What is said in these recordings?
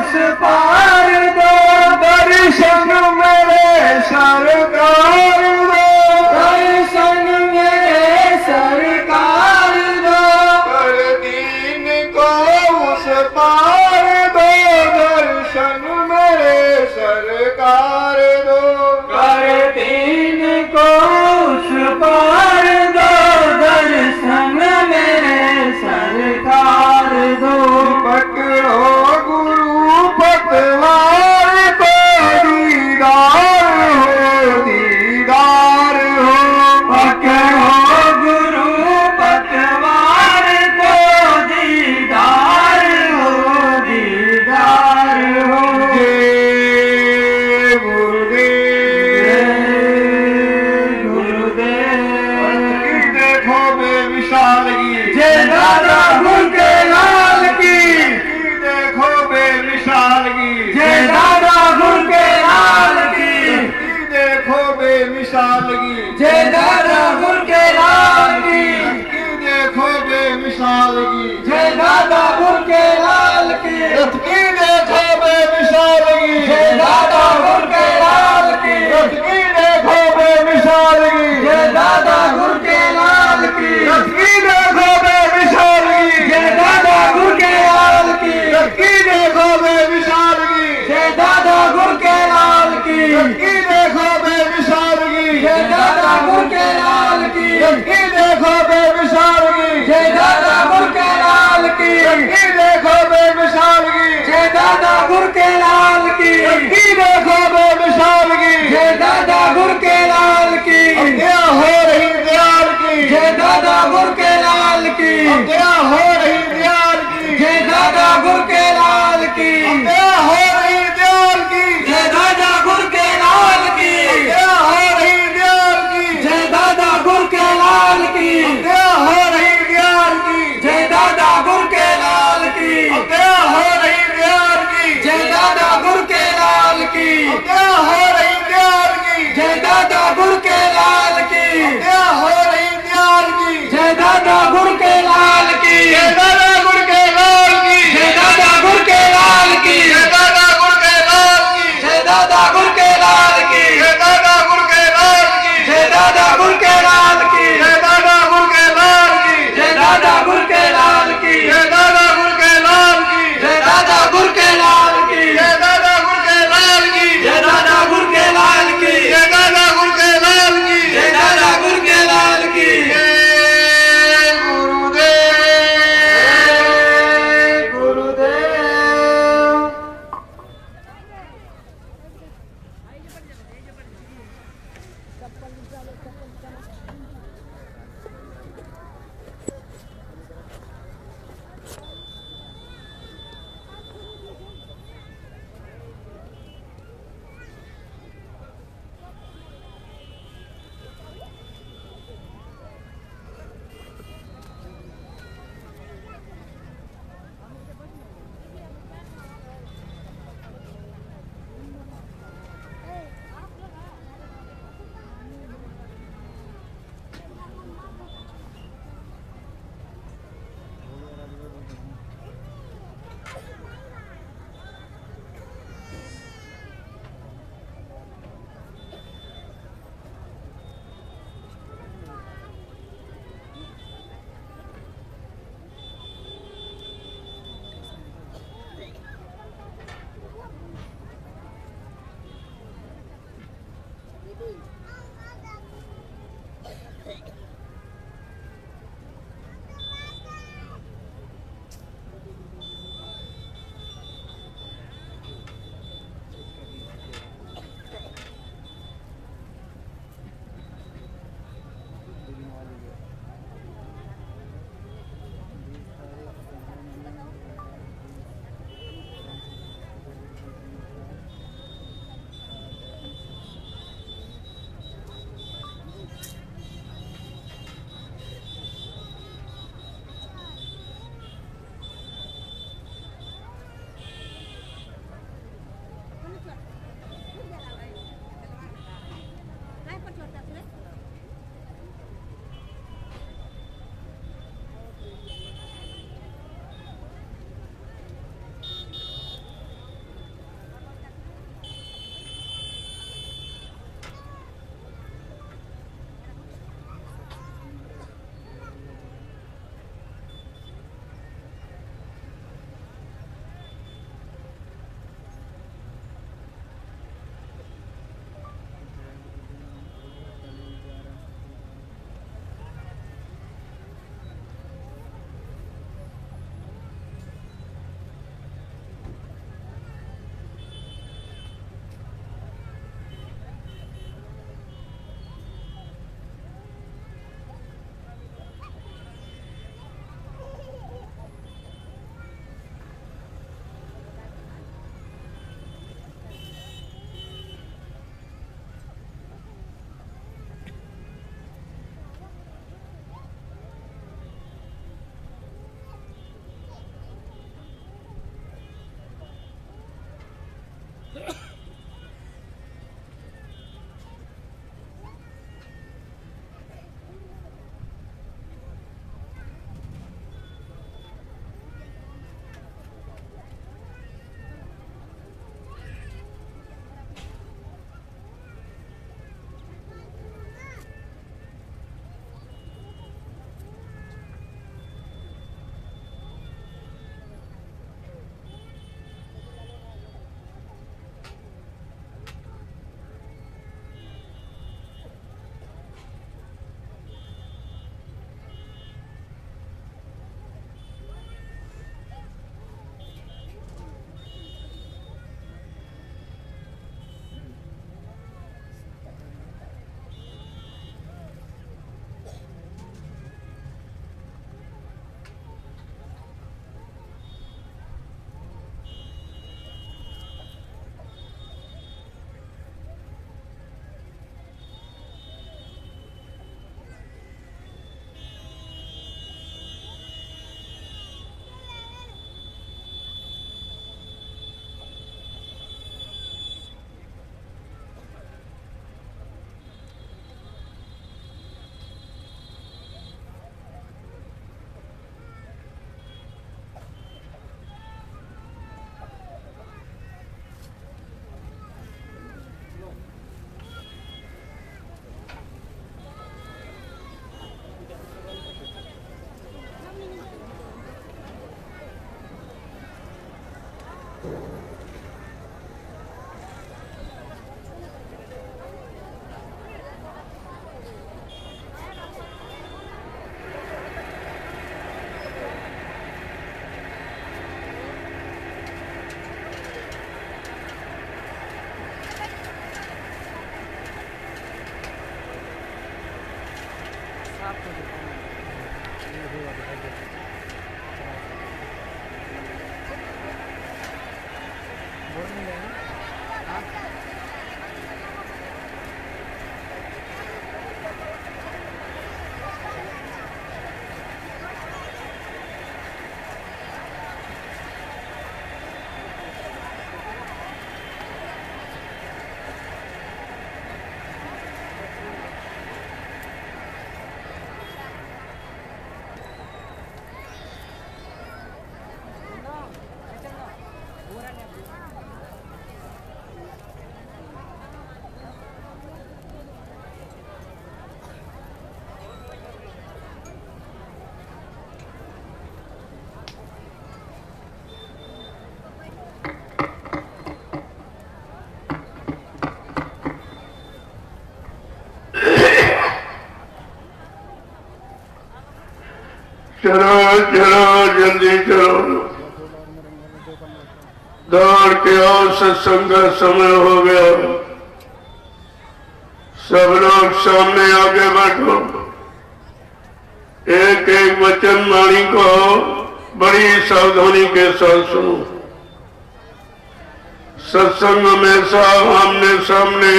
उस पार दो, दर्शन मेरे सरकार दो, दर्शन मेरे सरकार दो, कर दीन को उस पार दो, दर्शन मेरे सरकार दो, कर दीन को उस पार दो, दर्शन मेरे सरकार दो। पकड़ो गुरु पतवार को, दीदार हो, दीदार हो, पकड़ो गुरु पतवार को, दीदार हो, दीदार हो। जय गुरुदेव, गुरुदेव। देखो बेमिसालगी, जय दादा गुरु के लाल की, देखो बेमिसालगी, जय दादा गुरु के लाल की, देखो बेमिसालगी, जय दादा गुरु के लाल की, देखो बेमिसालगी, जय दादा गुरु के लाल की, देखो बेमिसालगी, जय दादा गुरु के लाल की, देखो बेमिसालगी, जय दादा गुरु के लाल की, देखो बेमिसालगी, जय दादा गुरु के लाल की, देखो बेमिसालगी, जय दादा गुरु के लाल की, देखो बेमिसालगी, जय दादा गुरु के लाल की, देखो बेमिसालगी, जय दादा गुरु के लाल की, देखो बेमिसालगी, जय दादा गुरु के लाल की, देखो बेमिसालगी, जय दादा गुरु के लाल की, क्या हो रही दयाल की, जय दादा गुरु के लाल की, क्या हो रही दयाल की, जय दादा गुरु के लाल की, क्या हो रही दयाल की, जय दादा गुरु के लाल की, क्या हो रही दयाल की, जय दादा गुरु के लाल की, क्या हो रही दयाल की, जय दादा गुरु के लाल की, क्या हो रही दयाल की, जय दादा गुरु के लाल की, क्या हो रही दयाल की, जय दादा गुरु के लाल की, क्या हो रही दयाल की, जय दादा गुरु के लाल की, जय दादा गुरु के लाल की, जय दादा चलो चलो जल्दी चलो, दौड़ के आओ, सत्संग का समय हो गया। सब लोग सामने आगे बैठो, एक एक वचन वाणी को बड़ी सावधानी के साथ सुनो। सत्संग हमेशा आमने सामने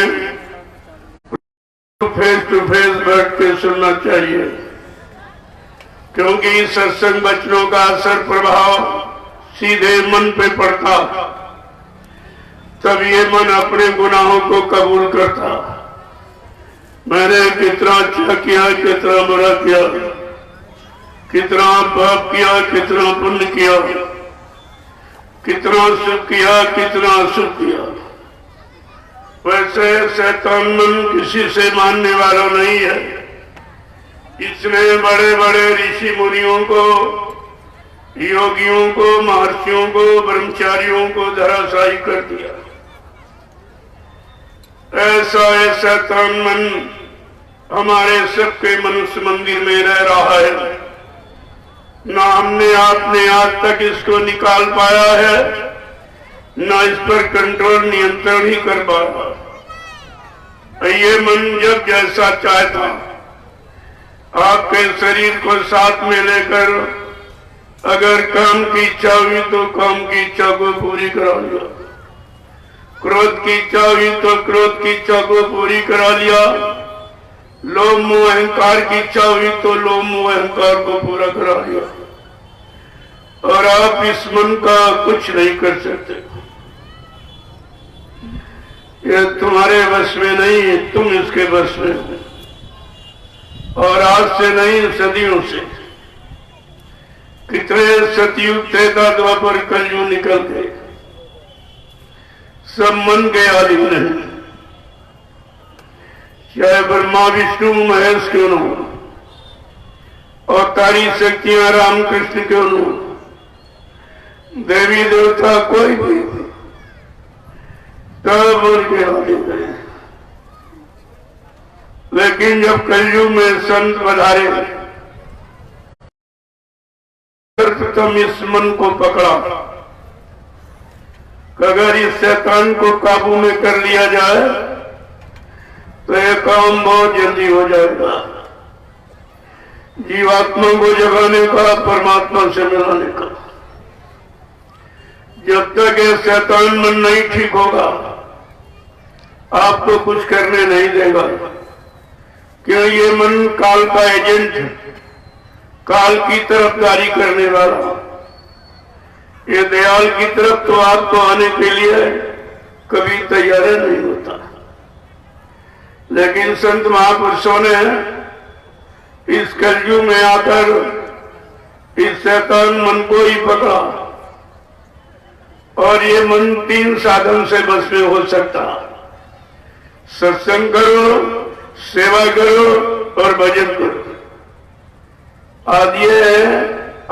फेस टू फेस बैठ के सुनना चाहिए, क्योंकि सत्संग वचनों का असर प्रभाव सीधे मन पे पड़ता, तब ये मन अपने गुनाहों को कबूल करता। मैंने कितना अच्छा किया, कितना बुरा किया, कितना पाप किया, कितना पुण्य किया, कितना सुख किया, कितना अशुभ किया। वैसे शैतान मन किसी से मानने वाला नहीं है। इसने बड़े बड़े ऋषि मुनियों को, योगियों को, महर्षियों को, ब्रह्मचारियों को धराशायी कर दिया। ऐसा शैतान मन हमारे सबके मनुष्य मंदिर में रह रहा है। ना हमने आपने आज तक इसको निकाल पाया है, ना इस पर कंट्रोल नियंत्रण ही कर पाया। ये मन जब जैसा चाहता आपके शरीर को साथ में लेकर अगर काम की इच्छा हुई तो काम की इच्छा को पूरी करा लिया, क्रोध की इच्छा हुई तो क्रोध की इच्छा को पूरी करा लिया, लोभ मोह अहंकार की इच्छा हुई तो लोभ मोह अहंकार को पूरा करा लिया। और आप इस मन का कुछ नहीं कर सकते। ये तुम्हारे वश में नहीं है, तुम इसके वश में हो। और आज से नहीं, सदियों से। कितने सतयुग त्रेता द्वापर कलयुग निकल गए, सब मन के अधीन है। चाहे ब्रह्मा विष्णु महेश क्यों न हो, और तारी शक्तियां रामकृष्ण क्यों न हो, देवी देवता कोई भी, तब उनके अधीन है। लेकिन जब कलयुग में संत पधारे, सर्वप्रथम इस मन को पकड़ा। अगर इस शैतान को काबू में कर लिया जाए तो यह काम बहुत जल्दी हो जाएगा। जीवात्मा को जगाने का, परमात्मा से मिलाने का। जब तक ये शैतान मन नहीं ठीक होगा, आपको कुछ करने नहीं देगा। क्यों? ये मन काल का एजेंट, काल की तरफदारी करने वाला। ये दयाल की तरफ तो आपको आने के लिए कभी तैयार नहीं होता। लेकिन संत महापुरुषों ने इस कलयुग में आकर इस शैतान मन को ही पकड़ा, और ये मन 3 साधन से बस में हो सकता। सत्संग करो, सेवा करो और भजन करो। आज ये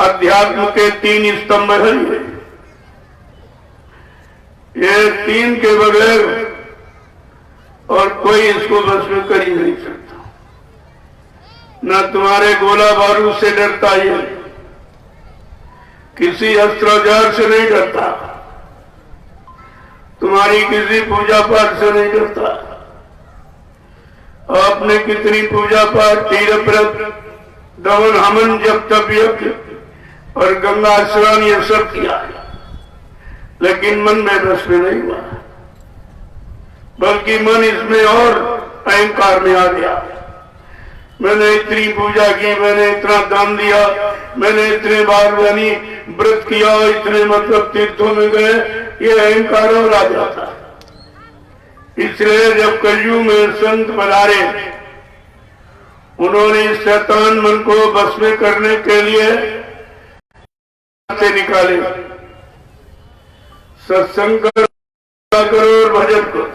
अध्यात्म के 3 स्तंभ हैं। ये तीन के बगैर और कोई इसको बस में कर ही नहीं सकता। न तुम्हारे गोला बारूद से डरता ये, किसी अस्त्रोजार से नहीं डरता, तुम्हारी किसी पूजा पाठ से नहीं डरता। आपने कितनी पूजा पाठ, तीर्थ व्रत, दमन हमन, जब तप यज्ञ और गंगा स्नान ये सब किया, लेकिन मन में बस में नहीं हुआ, बल्कि मन इसमें और अहंकार में आ गया। मैंने इतनी पूजा की, मैंने इतना दान दिया, मैंने इतने बार यानी व्रत किया, इतने मतलब तीर्थों में गए, ये अहंकार और आ जाता। इसलिए जब कलयुग में संत पधारे, उन्होंने इस शैतान मन को बस में करने के लिए से निकाले, सत्संग करो और भजन करो।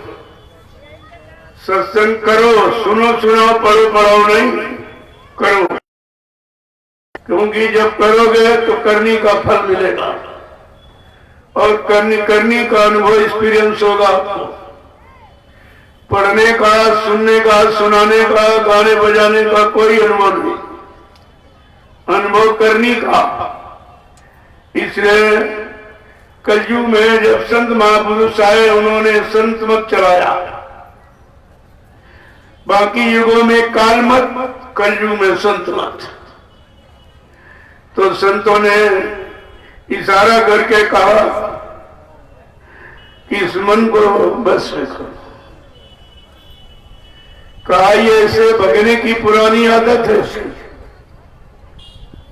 सत्संग करो, सुनो सुनाओ, पढ़ो पढ़ाओ नहीं, करो, क्योंकि जब करोगे तो करने का फल मिलेगा और करने का अनुभव, एक्सपीरियंस होगा आपको। पढ़ने का, सुनने का, सुनाने का, गाने बजाने का कोई अनुभव नहीं, अनुभव करने का। इसलिए कलयुग में जब संत महापुरुष आए, उन्होंने संत मत चलाया। बाकी युगों में काल मत, कलयुग में संत मत। तो संतों ने इशारा करके कहा कि इस मन को बस में करो। कहा ये इसे भगने की पुरानी आदत है इसकी,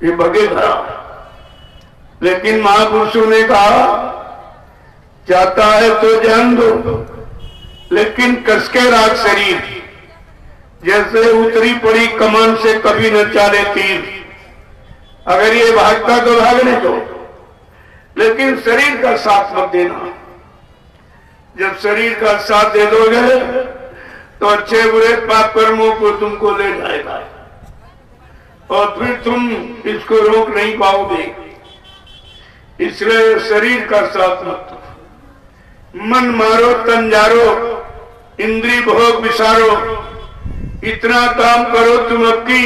ये भगेगा। लेकिन महापुरुषों ने कहा जाता है तो जान दो, लेकिन कसके राख शरीर, जैसे उतरी पड़ी कमान से कभी न चाले तीर। अगर ये भागता तो भागने दो, लेकिन शरीर का साथ मत देना। जब शरीर का साथ दे दोगे तो अच्छे बुरे पाप कर्मों को तुमको ले जाएगा और फिर तुम इसको रोक नहीं पाओगे। इसलिए शरीर का साथ मत दो। मन मारो, तन जारो, इंद्री भोग विसारो, इतना काम करो तुम अब की,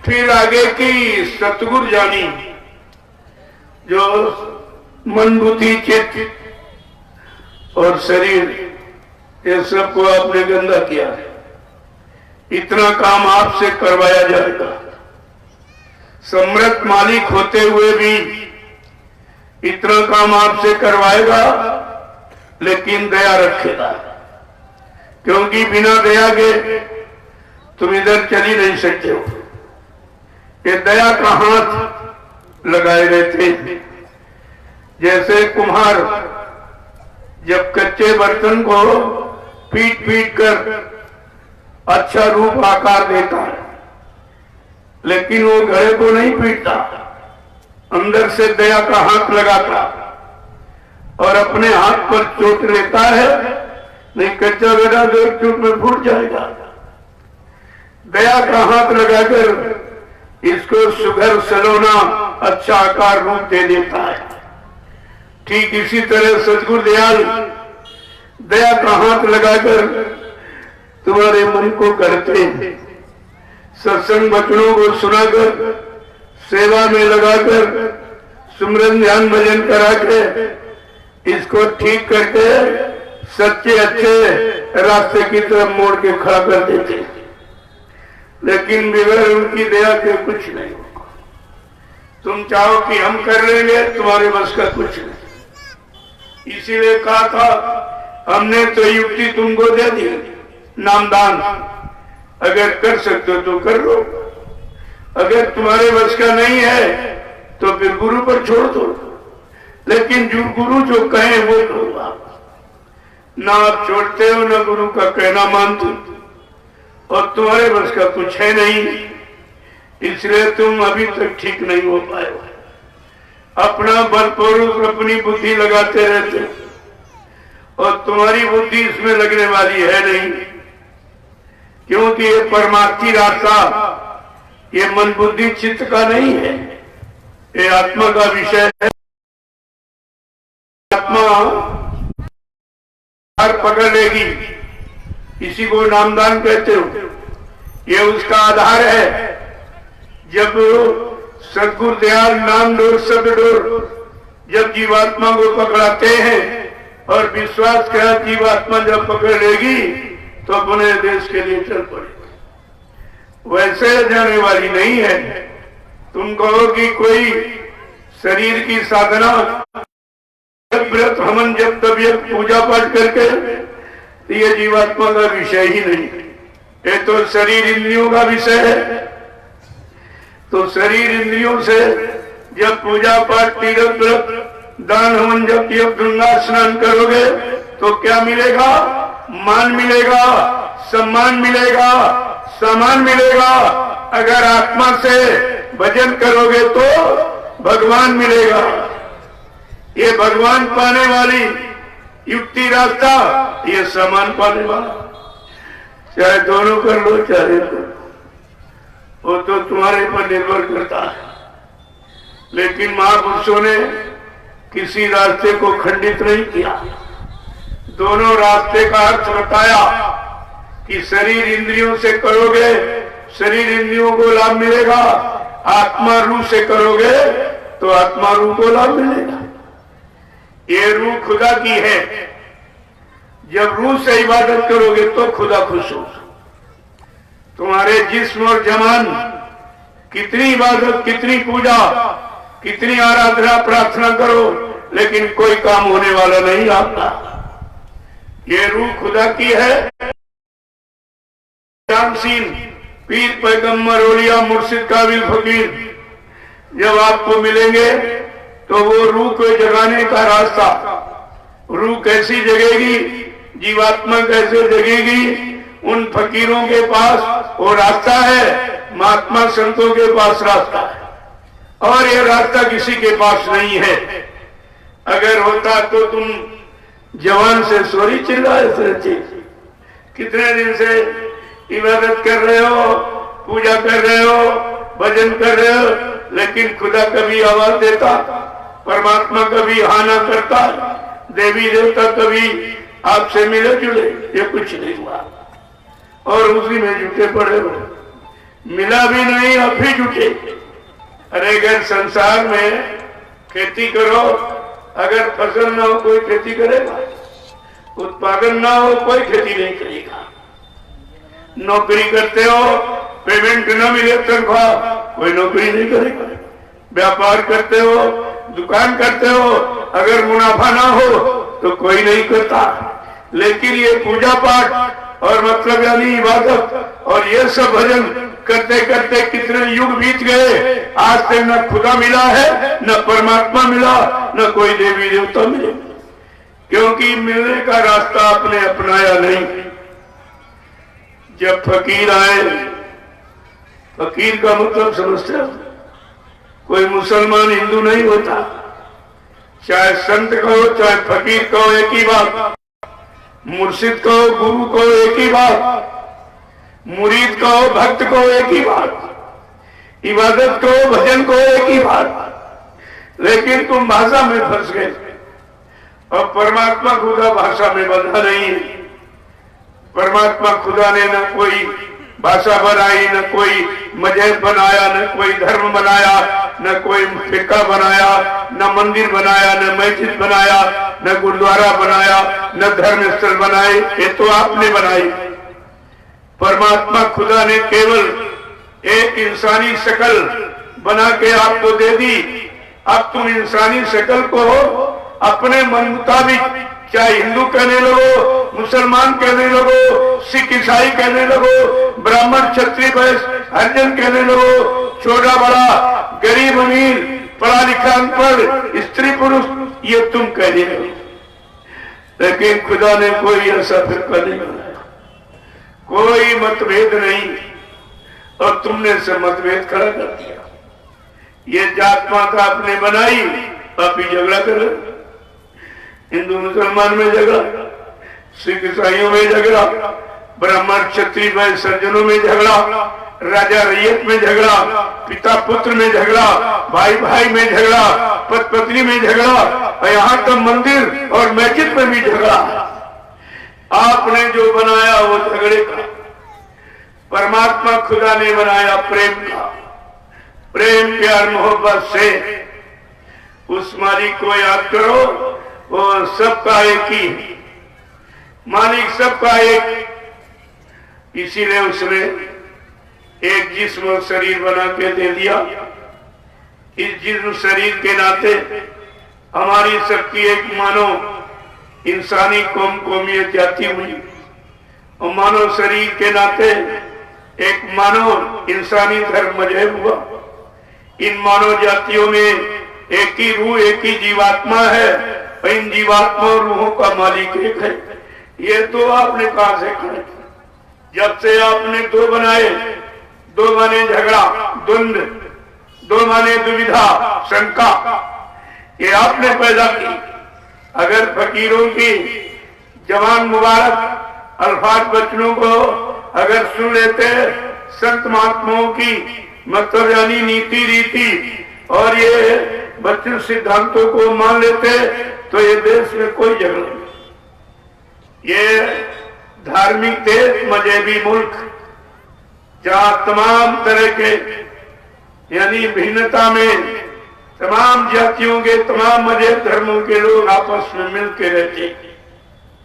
फिर आगे की सतगुरु जानी। जो मन, बुद्धि, चित्त और शरीर, ये सबको आपने गंदा किया है। इतना काम आपसे करवाया जाएगा। सम्राट मालिक होते हुए भी इतना काम आपसे करवाएगा, लेकिन दया रखेगा, क्योंकि बिना दया के तुम इधर चल ही नहीं सकते हो। ये दया का हाथ लगाए रहते हैं। जैसे कुम्हार जब कच्चे बर्तन को पीट पीट कर अच्छा रूप आकार देता है, लेकिन वो गढ़े को नहीं पीटता, अंदर से दया का हाथ लगाता और अपने हाथ पर चोट लेता है। नहीं कच्चा बेटा तो एक चोट में फूट जाएगा। दया का हाथ लगाकर इसको सुघर सलोना अच्छा आकार रूप दे देता है। ठीक इसी तरह सद्गुरु दयाल दया का हाथ लगाकर तुम्हारे मन को करते हैं। सत्संग वचनों को सुनाकर, सेवा में लगाकर, सुमरन ध्यान भजन करा के इसको ठीक करके सच्चे अच्छे रास्ते की तरफ मोड़ के खड़ा कर देते। लेकिन बगैर उनकी दया के कुछ नहीं होगा। तुम चाहो कि हम कर लेंगे, तुम्हारे बस का कुछ नहीं। इसीलिए कहा था हमने तो युक्ति तुमको दे दी, नामदान। अगर कर सकते हो तो कर लो, अगर तुम्हारे बस का नहीं है तो फिर गुरु पर छोड़ दो। लेकिन जो गुरु जो कहे वो करो आप। ना आप छोड़ते हो, ना गुरु का कहना मानते हो, और तुम्हारे बस का कुछ है नहीं। इसलिए तुम अभी तक ठीक नहीं हो पाए हो। अपना बलपूर्वक अपनी बुद्धि लगाते रहते हो और तुम्हारी बुद्धि इसमें लगने वाली है नहीं, क्योंकि ये परमार्थी रास्ता ये मन बुद्धि चित्त का नहीं है, ये आत्मा का विषय है। आत्मा पकड़ लेगी, इसी को नामदान कहते हो। ये उसका आधार है। जब सदगुरु दयाल नाम डोर शब्द डोर जब जीवात्मा को पकड़ाते हैं और विश्वास के साथ जीवात्मा जब पकड़ लेगी तो अपने देश के लिए चल पड़ेगी। वैसे जाने वाली नहीं है। तुम कहो कि कोई शरीर की साधना व्रत हमन जब तबियत पूजा पाठ करके, तो ये जीवात्मा का विषय ही नहीं, ये तो शरीर इंद्रियों का विषय है। तो शरीर इंद्रियों से जब पूजा पाठ तीर्थ व्रत दान हवन जब गंगा स्नान करोगे तो क्या मिलेगा? मान मिलेगा, सम्मान मिलेगा, सामान मिलेगा। अगर आत्मा से भजन करोगे तो भगवान मिलेगा। ये भगवान पाने वाली युक्ति रास्ता, ये सामान पाने वाला। चाहे दोनों कर लो चाहे कर लो, वो तो तुम्हारे पर निर्भर करता है। लेकिन महापुरुषों ने किसी रास्ते को खंडित नहीं किया, दोनों रास्ते का अर्थ बताया कि शरीर इंद्रियों से करोगे शरीर इंद्रियों को लाभ मिलेगा, आत्मा रूह से करोगे तो आत्मा रूह को लाभ मिलेगा। ये रूह खुदा की है। जब रूह से इबादत करोगे तो खुदा खुश हो। तुम्हारे जिस्म और जमान कितनी इबादत, कितनी पूजा, कितनी आराधना प्रार्थना करो, लेकिन कोई काम होने वाला नहीं आपका। ये रूह खुदा की है। जामसीन पीर पैगम्बर औलिया मुर्शिद काबिल फकीर जब आपको मिलेंगे तो वो रूह को जगाने का रास्ता, रूह कैसी जगेगी, जीवात्मा कैसे जगेगी, उन फकीरों के पास वो रास्ता है, महात्मा संतों के पास रास्ता है। और ये रास्ता किसी के पास नहीं है। अगर होता तो तुम जवान से सॉरी चिल्लाए थे। कितने दिन से इबादत कर रहे हो, पूजा कर रहे हो, भजन कर रहे हो, लेकिन खुदा कभी आवाज देता, परमात्मा कभी हाना करता, देवी देवता कभी आपसे मिले जुले, ये कुछ नहीं हुआ। और उसी में जुटे पड़े हो, मिला भी नहीं अब भी जुटे। अरे अगर संसार में खेती करो, अगर फसल ना हो कोई खेती करेगा, उत्पादन ना हो कोई खेती नहीं करेगा। नौकरी करते हो, पेमेंट न मिले तनख्वाह, कोई नौकरी नहीं करेगा। व्यापार करते हो, दुकान करते हो, अगर मुनाफा ना हो तो कोई नहीं करता। लेकिन ये पूजा पाठ और मतलब यानी इबादत और ये सब भजन करते करते कितने युग बीत गए, आज तक न खुदा मिला है, न परमात्मा मिला, न कोई देवी देवता मिले, क्योंकि मिलने का रास्ता आपने अपनाया नहीं। जब फकीर आए, फकीर का मतलब समझते हो, कोई मुसलमान हिंदू नहीं होता, चाहे संत कहो चाहे फकीर कहो एक ही बात, मुर्शिद कहो गुरु कहो एक ही बात, मुरीद कहो भक्त कहो एक ही बात, इबादत कहो भजन कहो एक ही बात। लेकिन तुम भाषा में फंस गए और परमात्मा खुदा भाषा में बंधा नहीं है। परमात्मा खुदा ने न कोई भाषा बनाई, न कोई मजहब बनाया, न कोई धर्म बनाया, न कोई फिरका बनाया, न मंदिर बनाया, न मस्जिद बनाया, न गुरुद्वारा बनाया, न धर्म स्थल बनाए, ये तो आपने बनाई। परमात्मा खुदा ने केवल एक इंसानी शक्ल बना के आपको दे दी। अब तुम इंसानी शक्ल को अपने मन मुताबिक, चाहे हिंदू कहने लगो, मुसलमान कहने लगो, सिख ईसाई कहने लगो, ब्राह्मण क्षत्रिय वैश्य हरिजन कहने लगो, छोटा बड़ा गरीब अमीर पढ़ा लिखा अनपढ़ स्त्री पुरुष, ये तुम कहने लगो। लेकिन खुदा ने कोई ऐसा फिरका नहीं बनाया, कोई मतभेद नहीं, और तुमने से मतभेद खड़ा कर दिया। ये जात पात आपने बनाई, आप ही झगड़ा करो, हिंदू मुसलमान में झगड़ा, सिख ईसाइयों में झगड़ा, ब्राह्मण क्षत्रिय वैश्य सज्जनों में झगड़ा, राजा रैयत में झगड़ा, पिता पुत्र में झगड़ा, भाई भाई में झगड़ा, पति पत्नी में झगड़ा, और यहाँ तो मंदिर और मस्जिद में भी झगड़ा। आपने जो बनाया वो झगड़े का, परमात्मा खुदा ने बनाया प्रेम का। प्रेम प्यार मोहब्बत से उस मालिक को याद करो, वो सबका एक ही है, मालिक सबका एक। इसीलिए उसने एक जिस्म और शरीर बना के दे दिया। इस जिस्म शरीर के नाते हमारी सबकी एक मानो इंसानी कौमियत जाती हुई, और मानव शरीर के नाते एक मानव इंसानी धर्म मजहब हुआ। इन मानव जातियों में एक ही रूह, एक ही जीवात्मा है, और इन जीवात्मा और रूहों का मालिक एक है। ये तो आपने कहा से कहा, जब से आपने दो बनाए, दो माने झगड़ा, द्वंद, दो माने दुविधा, शंका, ये आपने पैदा की। अगर फकीरों की जवान मुबारक अल्फाज बचनों को अगर सुन लेते, संत महात्माओं की मतलब यानी नीति रीति और ये बचन सिद्धांतों को मान लेते, तो ये देश में कोई झगड़ा नहीं। ये धार्मिक देश, मजहबी मुल्क, जहां तमाम तरह के यानी भिन्नता में तमाम जातियों के, तमाम मजहब धर्मों के लोग आपस में मिलकर रहते,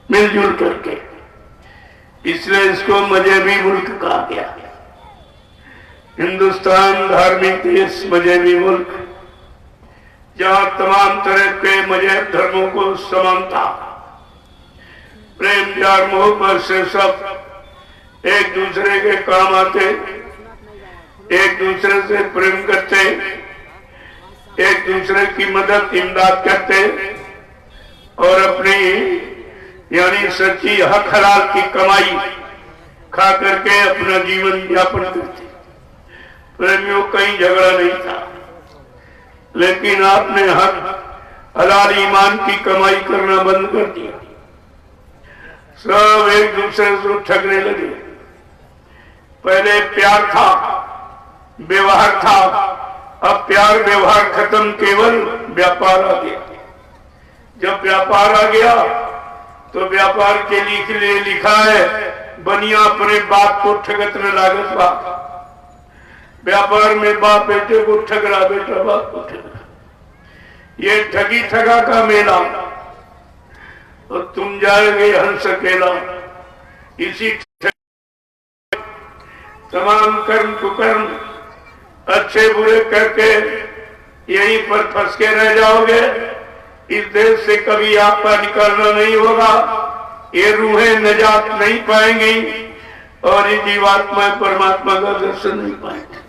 मिलजुल करके, इसलिए इसको मजहबी मुल्क कहा गया। हिंदुस्तान धार्मिक देश, मजहबी मुल्क, जहां तमाम तरह के मजहब धर्मों को समानता, प्रेम प्यार मोहब्बत से सब एक दूसरे के काम आते, एक दूसरे से प्रेम करते, एक दूसरे की मदद इमदाद करते, और अपनी यानी सच्ची हक हलाल की कमाई खा करके अपना जीवन यापन करते। प्रेमियों कहीं झगड़ा नहीं था, लेकिन आपने हक हलाल ईमान की कमाई करना बंद कर दिया। सब एक दूसरे से ठगने लगे। पहले प्यार था, व्यवहार था, अब प्यार व्यवहार खत्म, केवल व्यापार आ गया। जब व्यापार आ गया तो व्यापार के लिए लिखा है, बनिया अपने बाप को ठगत न लागत बा। व्यापार में बाप बेटे को ठग रहा, बेटा बाप को ठग रहा। ये ठगी ठगा का मेला, और तुम जाएंगे हंस अकेला। इसी तमाम कर्म कुकर्म अच्छे बुरे करके यहीं पर फंस के रह जाओगे। इस देश से कभी आपका निकलना नहीं होगा, ये रूहें निजात नहीं पाएंगी, और ये जीवात्मा परमात्मा का दर्शन नहीं पाएंगे।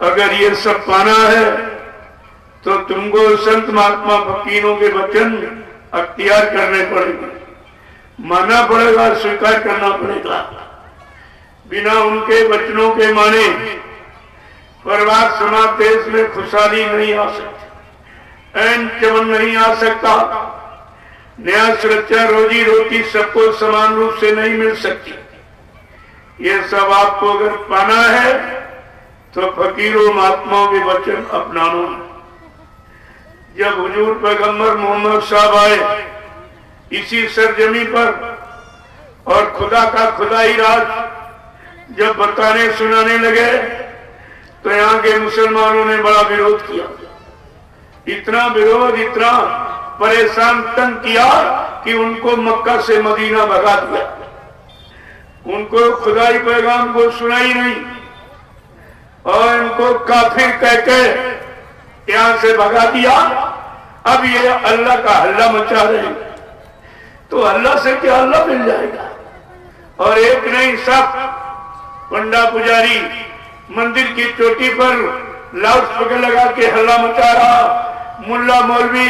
अगर ये सब पाना है तो तुमको संत महात्मा फकीरों के वचन अख्तियार करने पड़ेंगे, मानना पड़ेगा, स्वीकार करना पड़ेगा। बिना उनके वचनों के माने परिवार समाज देश में खुशहाली नहीं आ सकती, ऐन चमन नहीं आ सकता, न्याय सुरक्षा रोजी रोटी सबको समान रूप से नहीं मिल सकती। ये सब आपको अगर पाना है तो फकीरों महात्माओं के वचन अपनाना। जब हुजूर पैगंबर मोहम्मद साहब आए इसी सरजमी पर, और खुदा का खुदाई राज जब बताने सुनाने लगे, तो यहाँ के मुसलमानों ने बड़ा विरोध किया। इतना विरोध, इतना परेशान तंग किया कि उनको मक्का से मदीना भगा दिया। उनको खुदाई पैगाम को सुना ही नहीं, और इनको काफिर कहके यहाँ से भगा दिया। अब ये अल्लाह का हल्ला मचा रहे हैं, तो अल्लाह से क्या अल्लाह मिल जाएगा। और एक नहीं, सब पंडा पुजारी मंदिर की चोटी पर लाउडस्पीकर लगा के हल्ला मचा रहा, मुल्ला मौलवी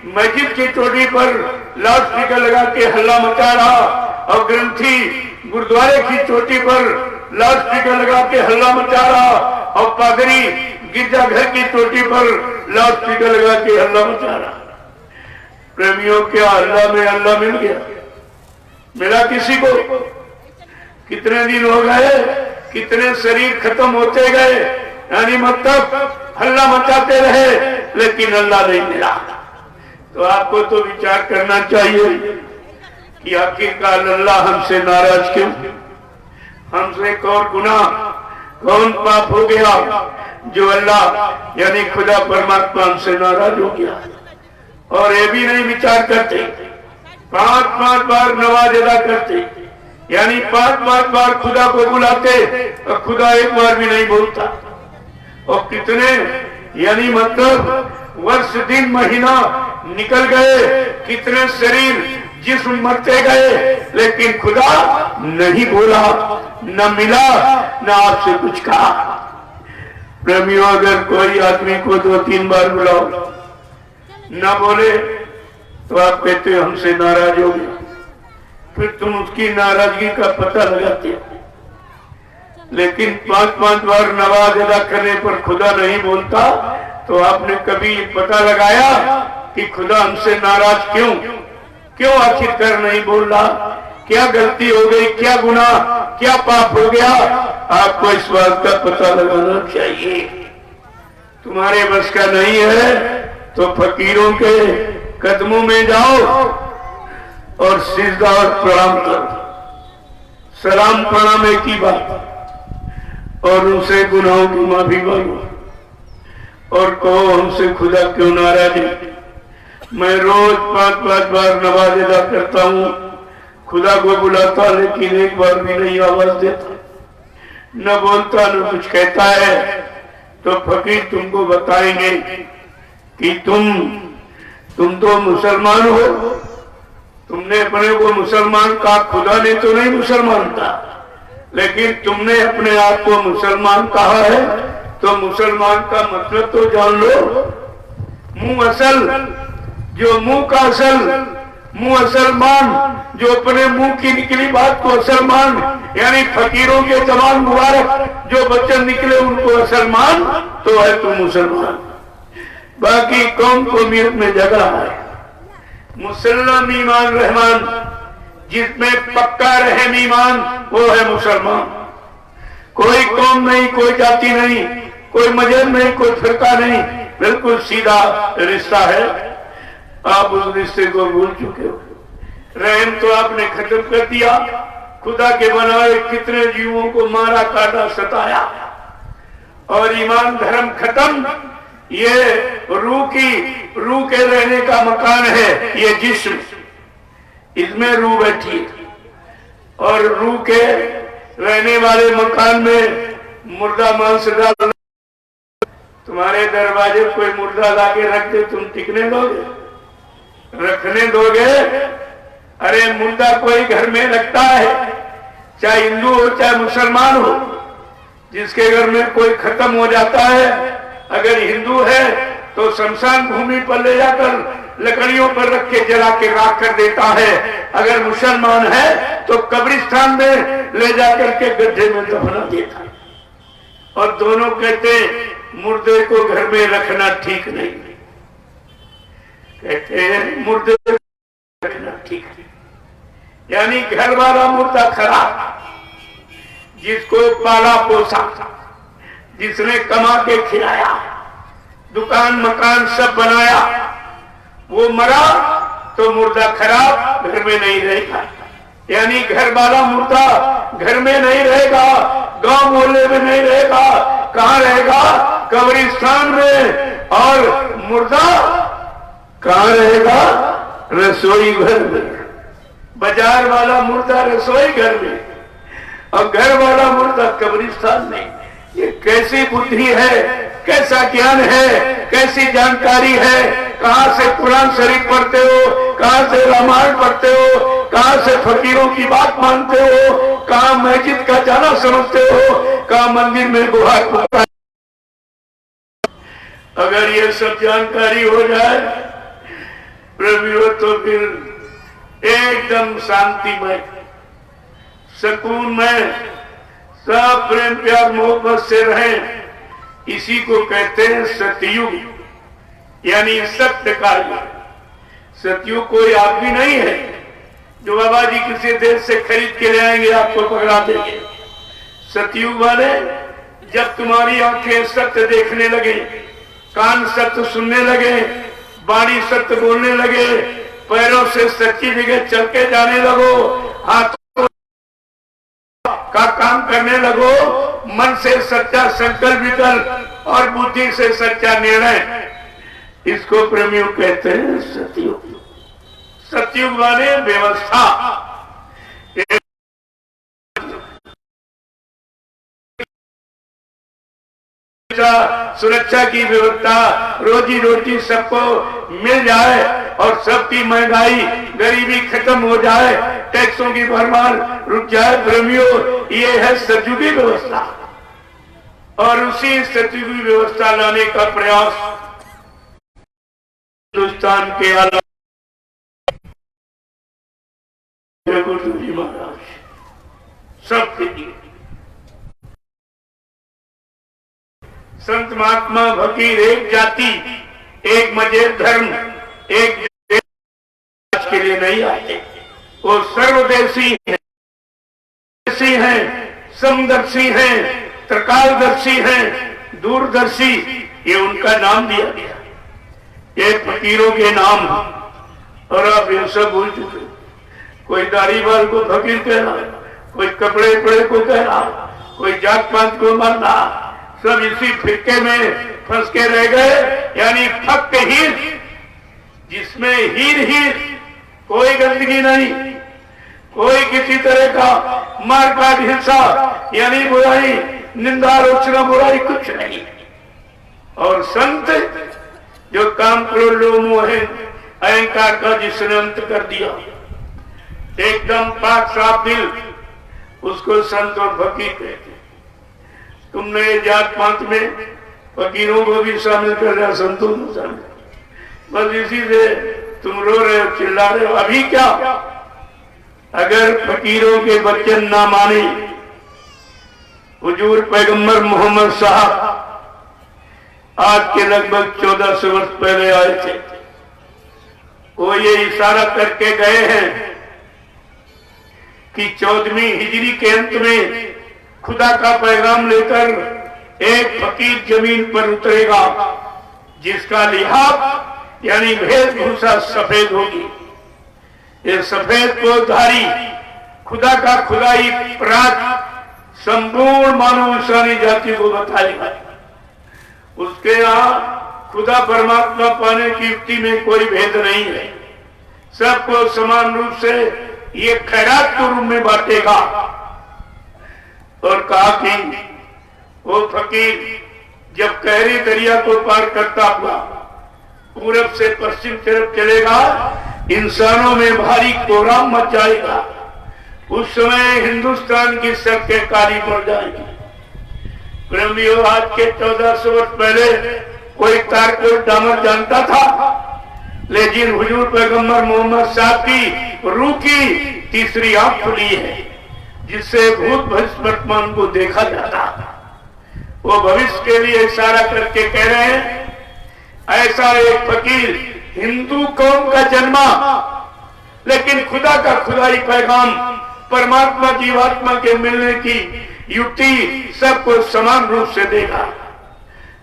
मस्जिद की चोटी पर लाउडस्पीकर लगा के हल्ला मचा रहा, और ग्रंथी गुरुद्वारे की चोटी पर लाउडस्पीकर लगा के हल्ला मचा रहा, और पादरी गिरजाघर की चोटी पर लाउडस्पीकर लगा के हल्ला मचा रहा। प्रेमियों, क्या अल्लाह में अल्लाह मिल गया? मिला किसी को? कितने दिन हो गए, कितने शरीर खत्म होते गए, यानी मतलब हल्ला मचाते रहे, लेकिन अल्लाह नहीं मिला। तो आपको तो विचार करना चाहिए कि आखिरकार अल्लाह हमसे नाराज क्यों, हमसे कौन गुनाह कौन पाप हो गया जो अल्लाह यानी खुदा परमात्मा हमसे नाराज हो गया। और ये भी नहीं विचार करते, 5-5 बार नमाज अदा करते, यानी 5-5 बार खुदा को बुलाते और खुदा एक बार भी नहीं बोलता। और कितने यानी मतलब वर्ष दिन महीना निकल गए, कितने शरीर जिस्म मरते गए, लेकिन खुदा नहीं बोला, न मिला, न आपसे कुछ कहा। प्रेमियों, अगर कोई आदमी को 2-3 बार बुलाओ न बोले तो आप कहते हो हमसे नाराज हो गए, फिर तुम उसकी नाराजगी का पता लगाते हो। लेकिन 5-5 बार नमाज अदा करने पर खुदा नहीं बोलता, तो आपने कभी पता लगाया कि खुदा हमसे नाराज क्यों आखिरकार नहीं बोल रहा? क्या गलती हो गई, क्या गुनाह, क्या पाप हो गया? आपको इस बात का पता लगाना चाहिए। तुम्हारे बस का नहीं है तो फकीरों के कदमों में जाओ और सिजदा और प्रणाम करो। सलाम प्रणाम एक ही बात, और उनसे गुनाहों की माफी मांगो और कहो हमसे खुदा क्यों नाराज है। मैं रोज 5-5 बार नमाज अदा करता हूँ, खुदा को बुलाता, लेकिन एक बार भी नहीं आवाज देता, न बोलता न कुछ कहता है। तो फकीर तुमको बताएंगे कि तुम तो मुसलमान हो, तुमने अपने को मुसलमान कहा, खुदा ने तो नहीं मुसलमान कहा, लेकिन तुमने अपने आप को मुसलमान कहा है, तो मुसलमान का मतलब तो जान लो। मुंह असल, जो मुंह का असल, मुंह असल मान, जो अपने मुंह की निकली बात को असल मान, यानी फकीरों के जवान मुबारक जो वचन निकले उनको असल मान, तो है तू मुसलमान। बाकी कौम को मीर में झगड़ा है। मुसल्लम ईमान रहमान, जिसमें पक्का रहम ईमान, वो है मुसलमान। कोई कौम नहीं, कोई जाति नहीं, कोई मजहब नहीं, कोई फिरका नहीं, बिल्कुल सीधा रिश्ता है। आप उस रिश्ते को भूल चुके हो। रहम तो आपने खत्म कर दिया। खुदा के बनाए कितने जीवों को मारा, काटा, सताया, और ईमान धर्म खत्म। ये रूह के रहने का मकान है, ये जिस्म, इसमें रूह बैठी है, और रूह के रहने वाले मकान में मुर्दा मांस डाल। तुम्हारे दरवाजे कोई मुर्दा लाके रख दे, तुम टिकने दोगे, रखने दोगे? अरे मुर्दा कोई घर में रखता है, चाहे हिंदू हो चाहे मुसलमान हो। जिसके घर में कोई खत्म हो जाता है, अगर हिंदू है तो शमशान भूमि पर ले जाकर लकड़ियों पर रख के जला के राख कर देता है, अगर मुसलमान है तो कब्रिस्तान में ले जाकर के गड्ढे में दफना देता है। और दोनों कहते मुर्दे को घर में रखना ठीक नहीं, कहते हैं मुर्दे को रखना ठीक नहीं, यानी घर वाला मुर्दा खराब। जिसको पाला पोसा, जिसने कमा के खिलाया, दुकान मकान सब बनाया, वो मरा तो मुर्दा खराब, घर में नहीं रहेगा। यानी घर वाला मुर्दा घर में नहीं रहेगा, गांव मोहल्ले में नहीं रहेगा, कहाँ रहेगा? कब्रिस्तान में। और मुर्दा कहाँ रहेगा? रसोई घर में। बाजार वाला मुर्दा रसोई घर में, और घर वाला मुर्दा कब्रिस्तान में। ये कैसी बुद्धि है, कैसा ज्ञान है, कैसी जानकारी है? कहाँ से कुरान शरीफ पढ़ते हो, कहाँ से रामायण पढ़ते हो, कहाँ से फकीरों की बात मानते हो, कहाँ मस्जिद का जाना समझते हो, कहाँ मंदिर में गुहार पुकारते? अगर ये सब जानकारी हो जाए प्रभु, तो फिर एकदम शांतिमय, सुकून में सब प्रेम प्यार मोहब्बत से रहें। इसी को कहते हैं सतयुग, यानी सत्य का युग। सतयुग कोई आदमी नहीं है जो बाबा जी किसी देश से खरीद के ले आएंगे आपको पकड़ा देंगे। सतयुग वाले, जब तुम्हारी आंखें सत्य देखने लगे, कान सत्य सुनने लगे, वाणी सत्य बोलने लगे, पैरों से सच्ची जगह चल के जाने लगो, हाथों का काम करने लगो, मन से सच्चा संकल्प विकल्प और बुद्धि से सच्चा निर्णय, इसको प्रेमियों कहते हैं सतयुग। सतयुग माने व्यवस्था, सुरक्षा की व्यवस्था, रोजी रोटी सबको मिल जाए और सबकी महंगाई गरीबी खत्म हो जाए, टैक्सों की भरमार रुक जाए। प्रेमियों, ये है सतयुगी व्यवस्था और उसी सतयुगी व्यवस्था लाने का प्रयास हिंदुस्तान के आला गुरु जी महाराज सबके लिए, संत महात्मा फकीर एक जाति, एक मजहब धर्म, एक देश के लिए नहीं आते। वो सर्वदेशी हैं, समदर्शी हैं, त्रिकालदर्शी हैं, दूरदर्शी, ये उनका नाम दिया गया। ये फकीरों के नाम और आप इन सब भूल चुके। कोई दाढ़ी बाल को फकीर कह रहा, कोई कपड़े पड़े को कह रहा, कोई जात पात को मानना, सब इसी फिक्के में फंस के रह गए। यानी फक हीर, जिसमें हीर हीर, कोई गंदगी नहीं, कोई किसी तरह का मारकाट हिंसा यानी बुराई, निंदा आलोचना बुराई कुछ नहीं। और संत जो काम क्रोध लोभ मोह अहंकार का जिसने अंत कर दिया, एकदम पाक साफ दिल, उसको संत और फकीर कहते। तुमने जात पात में फकीरों को भी शामिल कर रहा, संतों को शामिल, बस इसी से तुम रो रहे हो, चिल्ला रहे हो। अभी क्या, अगर फकीरों के वचन ना माने, हुजूर पैगंबर मोहम्मद साहब आज के लगभग 1400 वर्ष पहले आए थे, वो ये इशारा करके गए हैं कि 14वीं हिजरी के अंत में खुदा का पैगाम लेकर एक फकीर जमीन पर उतरेगा, जिसका लिहाज यानी वेशभूषा सफेद होगी। ये सफेद पोधारी खुदा का खुदाई पराग संपूर्ण मानव इंसानी जाति को बताएगा। उसके यहाँ खुदा परमात्मा पाने की युक्ति में कोई भेद नहीं है, सबको समान रूप से ये खैरात के रूप में बांटेगा। और कहा कि वो फकीर जब कहरी दरिया को पार करता हुआ पूरब से पश्चिम तरफ चलेगा, इंसानों में भारी कोहराम मच जाएगा। उस समय हिंदुस्तान की सड़कें काली पड़ जाएगी। प्रेमियों, आज के 1400 वर्ष पहले कोई तारकोल डामर जानता था, लेकिन हुजूर पैगंबर मोहम्मद साहब की रूह की तीसरी आंख खुली है, जिससे भूत भविष्य वर्तमान को देखा जाता। वो भविष्य के लिए इशारा करके कह रहे हैं, ऐसा एक फकीर हिंदू कौम का जन्मा, लेकिन खुदा का खुदाई पैगाम, परमात्मा जीवात्मा के मिलने की युक्ति सबको समान रूप से देगा,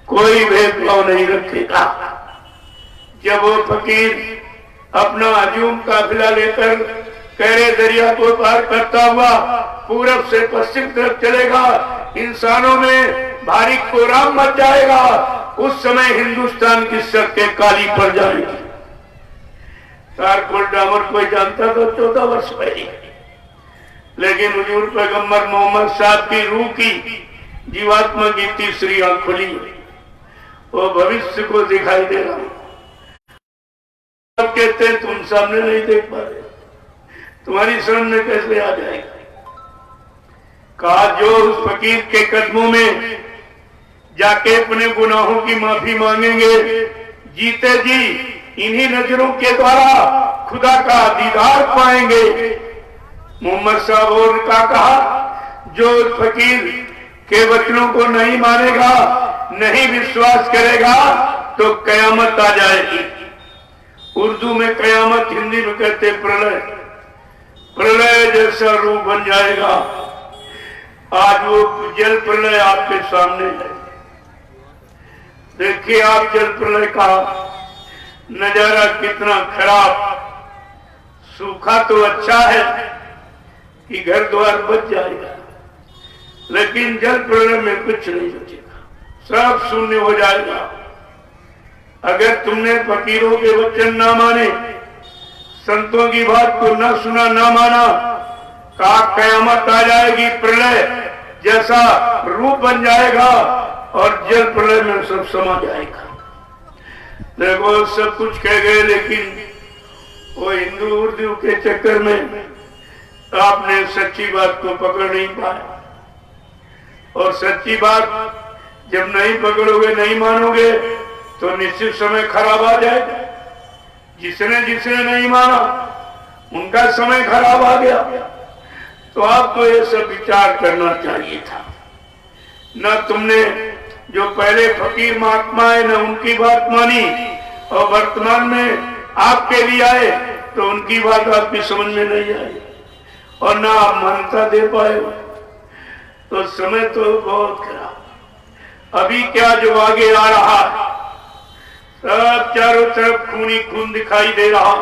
कोई भेदभाव नहीं रखेगा। जब वो फकीर अपना हजूम काफिला लेकर कहरे दरिया को पार करता हुआ पूरब से पश्चिम तरफ चलेगा, इंसानों में भारी कोहराम मच जाएगा। उस समय हिंदुस्तान की सड़कें काली पड़ जाएगी। तारकोल डामर कोई जानता था 14 वर्ष पहले, लेकिन हुजूर पैगंबर मोहम्मद साहब की रूह की जीवात्मा की तीसरी आंख खुली, वो भविष्य को दिखाई दे रहा। अब कहते हैं तुम सामने नहीं देख पा रहे, तुम्हारी सामने कैसे आ जाएगा। कहा जो उस फकीर के कदमों में जाके अपने गुनाहों की माफी मांगेंगे, जीते जी इन्हीं नजरों के द्वारा खुदा का दीदार पाएंगे। मोहम्मद साहब और का कहा, जो फकीर के वचनों को नहीं मानेगा, नहीं विश्वास करेगा, तो कयामत आ जाएगी। उर्दू में कयामत, हिंदी में कहते प्रलय। प्रलय जैसा रूप बन जाएगा। आज वो जल प्रलय आपके सामने है। देखिए आप जल प्रलय का नजारा कितना खराब, सूखा तो अच्छा है कि घर द्वार बच जाएगा, लेकिन जल प्रलय में कुछ नहीं बचेगा, सब शून्य हो जाएगा। अगर तुमने फकीरों के वचन ना माने, संतों की बात को न सुना, ना माना, कहा कयामत आ जाएगी, प्रलय जैसा रूप बन जाएगा और जल प्रलय में सब समा जाएगा। देखो सब कुछ कह गए, लेकिन वो हिंदू उर्दू के चक्कर में आपने सच्ची बात को पकड़ नहीं पाया। और सच्ची बात जब नहीं पकड़ोगे, नहीं मानोगे, तो निश्चित समय खराब आ जाएगा। जिसने नहीं माना उनका समय खराब आ गया। तो आपको ये सब विचार करना चाहिए था। न तुमने जो पहले फकीर महात्मा है न उनकी बात मानी, और वर्तमान में आपके लिए आए तो उनकी बात आपकी समझ में नहीं आई, और ना आप मान्यता दे पाए। तो समय तो बहुत खराब। अभी क्या जो आगे आ रहा है, सब चारों तरफ खून ही खून दिखाई दे रहा।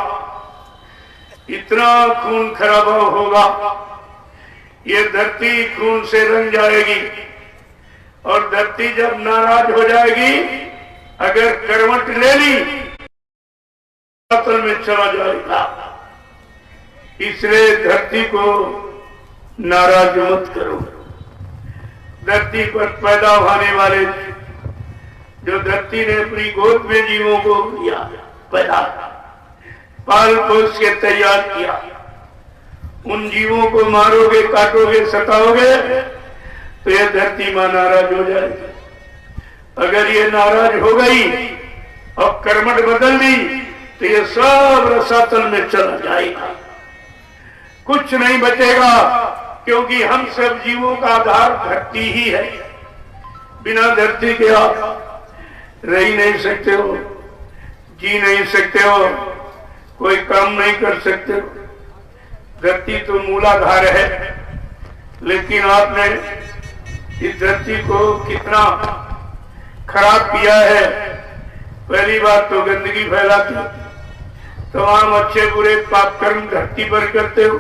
इतना खून खराबा होगा, ये धरती खून से रंग जाएगी। और धरती जब नाराज हो जाएगी, अगर करवट ले ली, पाताल में चला जाएगा। इसलिए धरती को नाराज मत करो। धरती पर पैदा होने वाले, जो धरती ने अपनी गोद में जीवों को दिया, पैदा पाल पोस के तैयार किया, उन जीवों को मारोगे, काटोगे, सताओगे तो यह धरती मां नाराज हो जाएगी। अगर ये नाराज हो गई और कर्मठ बदल दी तो ये सब रसातल में चला जाएगा, कुछ नहीं बचेगा। क्योंकि हम सब जीवों का आधार धरती ही है। बिना धरती के आप रह ही नहीं सकते हो, जी नहीं सकते हो, कोई काम नहीं कर सकते हो। धरती तो मूलाधार है, लेकिन आपने इस धरती को कितना खराब किया है। पहली बात तो गंदगी फैलाती, तमाम अच्छे बुरे पाप कर्म धरती पर करते हो,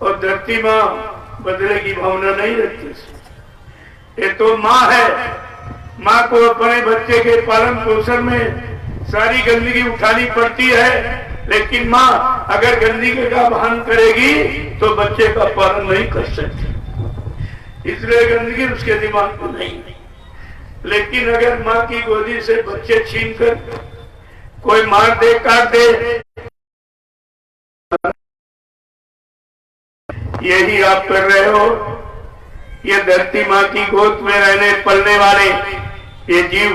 और धरती मां बदले की भावना नहीं रखती। ये तो मां है, मां को अपने बच्चे के पालन पोषण में सारी गंदगी उठानी पड़ती है, लेकिन मां अगर गंदगी का भान करेगी तो बच्चे का पालन नहीं कर सकती। इसलिए गंदगी उसके दिमाग में नहीं। लेकिन अगर मां की गोदी से बच्चे छीनकर कोई मार दे, काट दे, यही आप कर रहे हो। ये धरती मां की गोद में रहने पलने वाले ये जीव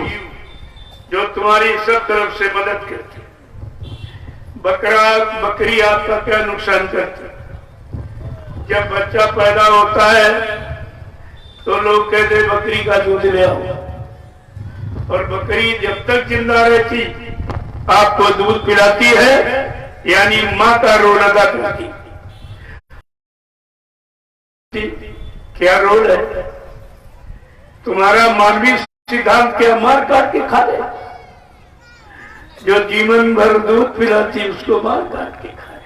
जो तुम्हारी सब तरफ से मदद करते, बकरा बकरी आपका क्या नुकसान करते। जब बच्चा पैदा होता है तो लोग कहते बकरी का दूध ले आओ, और बकरी जब तक जिंदा रहती आपको दूध पिलाती है, यानी मां का रोल अदा करती। क्या रोल है तुम्हारा? मानवीय सिद्धांत क्या? मार काट के खा ले। जो जीवन भर दूध पिलाती उसको मार काट के खाए।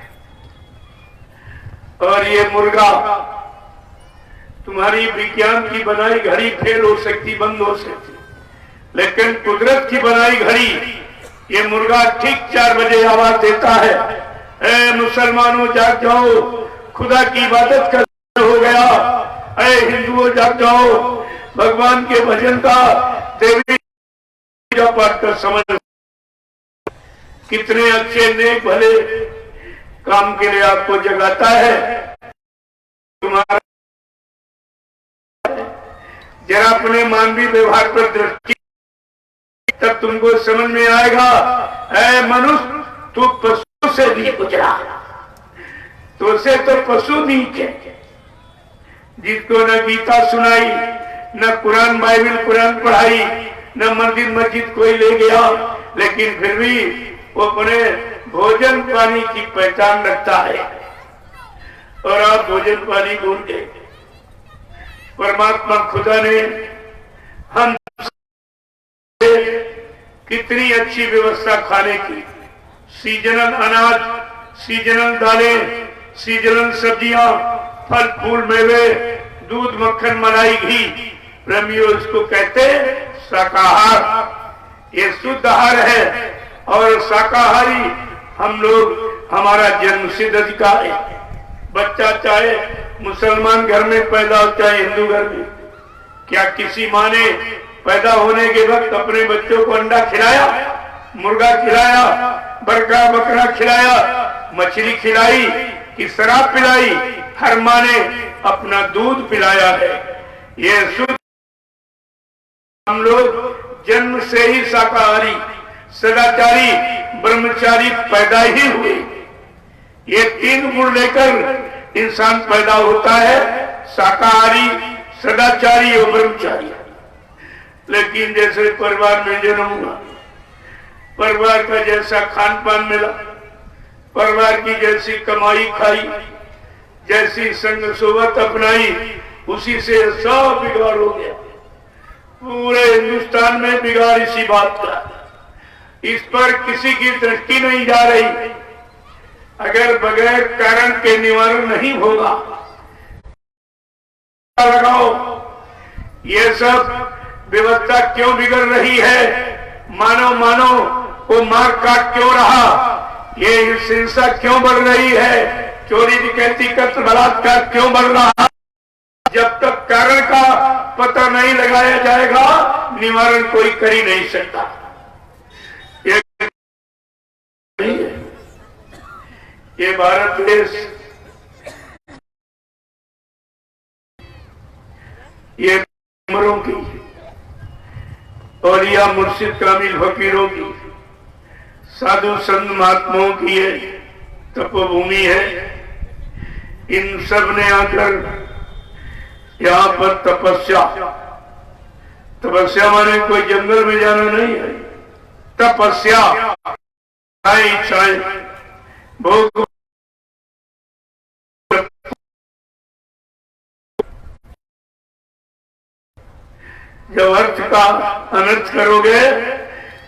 और ये मुर्गा, तुम्हारी विज्ञान की बनाई घड़ी फेल हो सकती, बंद हो सकती, लेकिन कुदरत की बनाई घड़ी, ये मुर्गा ठीक 4 बजे आवाज देता है, ए मुसलमानों जाग जाओ, खुदा की इबादत कर हो गया। अरे हिंदुओं जाग जाओ, भगवान के भजन का, देवी पूजा पाठ का समझ। कितने अच्छे नेक भले काम के लिए आपको जगाता है। तुम्हारा जरा अपने मानवीय व्यवहार पर दृष्टि, तब तुमको समझ में आएगा, ऐ मनुष्य तू पशु से भी गुजरा, तो से तो पशु नीच है। जिसको न गीता सुनाई, न कुरान बाइबल कुरान पढ़ाई, न मस्जिद कोई ले गया, लेकिन फिर भी वो अपने भोजन पानी की पहचान रखता है। और आप भोजन पानी भूल गए। परमात्मा खुदा ने हम कितनी अच्छी व्यवस्था खाने की, सीजनल अनाज सीजनल दालें, सीजनल सब्जियां, फल फूल मेवे, दूध मक्खन मलाई घी, प्रेमियों इसको कहते शाकाहार। ये शुद्ध आहार है और शाकाहारी हम लोग, हमारा जन्मसिद्ध अधिकार है। बच्चा चाहे मुसलमान घर में पैदा हो चाहे हिंदू घर में, क्या किसी माँ ने पैदा होने के वक्त अपने बच्चों को अंडा खिलाया, मुर्गा खिलाया, बकरा खिलाया, मछली खिलाई कि शराब पिलाई? हर माँ ने अपना दूध पिलाया है। ये शुद्ध हम लोग जन्म से ही शाकाहारी, सदाचारी, ब्रह्मचारी पैदा ही हुए। ये 3 गुण लेकर इंसान पैदा होता है, शाकाहारी, सदाचारी और ब्रह्मचारी। लेकिन जैसे परिवार में जन्म हुआ, परिवार का जैसा खान पान मिला, परिवार की जैसी कमाई खाई, जैसी संग सोबत अपनाई, उसी से सब बिगाड़ हो गया। पूरे हिंदुस्तान में बिगाड़ इसी बात का। इस पर किसी की दृष्टि नहीं जा रही। अगर बगैर कारण के निवारण नहीं होगा, लगाओ ये सब व्यवस्था क्यों बिगड़ रही है, मानव को मार काट क्यों रहा, ये हिंसा क्यों बढ़ रही है, चोरी डकैती कत्ल बलात्कार क्यों बढ़ रहा? जब तक कारण का पता नहीं लगाया जाएगा, निवारण कोई कर ही नहीं सकता। ये भारत देश, ये उम्रों की, औलिया मुर्शिद कामिल फकीरों की, साधु संत महात्माओं की है तपोभूमि है। इन सब ने आकर यहाँ पर तपस्या माने कोई जंगल में जाना नहीं है। तपस्या, इच्छाएं, भोग, जब अर्थ का अनर्थ करोगे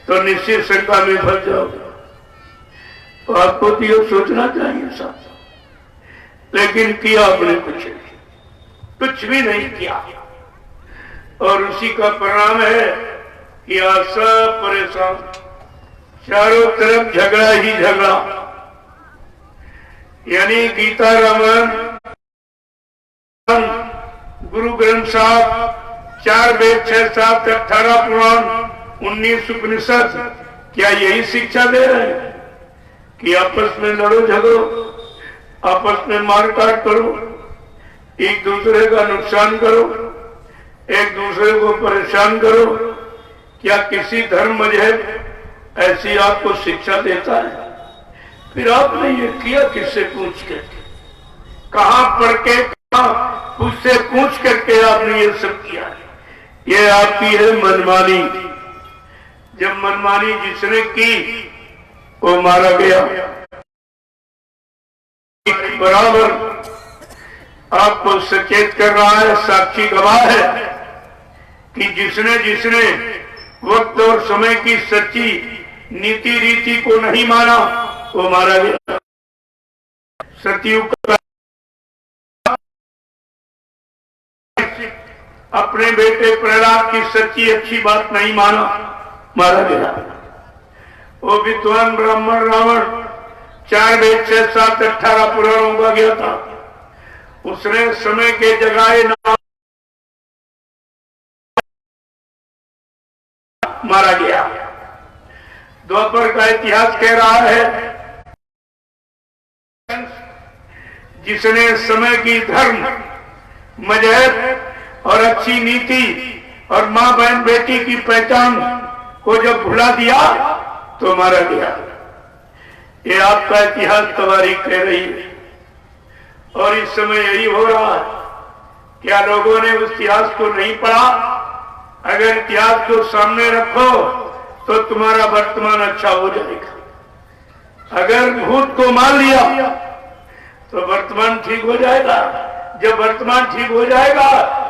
तो निश्चित शंका में फंस जाओगे। तो आपको तो ये सोचना चाहिए साहब, लेकिन किया आपने कुछ भी नहीं किया, और उसी का परिणाम है कि आज सब परेशान, चारों तरफ झगड़ा ही झगड़ा। यानी गीता, रामायण, गुरु ग्रंथ साहब, 4 वेद, 6 शास्त्र, 18 पुराण, 19 उपनिषद, क्या यही शिक्षा दे रहे हैं कि आपस में लड़ो झगड़ो, आपस में मारकाट करो, एक दूसरे का नुकसान करो, एक दूसरे को परेशान करो? क्या किसी धर्म मजहब ऐसी आपको शिक्षा देता है? फिर आपने ये किया किससे पूछ के, कहां पढ़ के, कहां उससे पूछ करके आपने ये सब किया? ये आपकी है मनमानी। जब मनमानी जिसने की वो मारा गया। बराबर आपको सचेत कर रहा है, साक्षी गवाह है कि जिसने वक्त और समय की सच्ची नीति रीति को नहीं माना वो मारा गया। सतयुग का अपने बेटे प्रहलाद की सच्ची अच्छी बात नहीं माना, मारा गया। वो विद्वान ब्राह्मण रावण 4 वेद, 6 शास्त्र, 18 पुराणों का गया था, उसने समय के जगाए नाम मारा गया। द्वापर का इतिहास कह रहा है जिसने समय की धर्म, मजहब और अच्छी नीति और मां बहन बेटी की पहचान को जब भुला दिया तो मारा गया। ये आपका इतिहास तवारीख कह रही है और इस समय यही हो रहा है। क्या लोगों ने उस इतिहास को नहीं पढ़ा? अगर इतिहास को सामने रखो तो तुम्हारा वर्तमान अच्छा हो जाएगा। अगर भूत को मान लिया तो वर्तमान ठीक हो जाएगा। जब वर्तमान ठीक हो जाएगा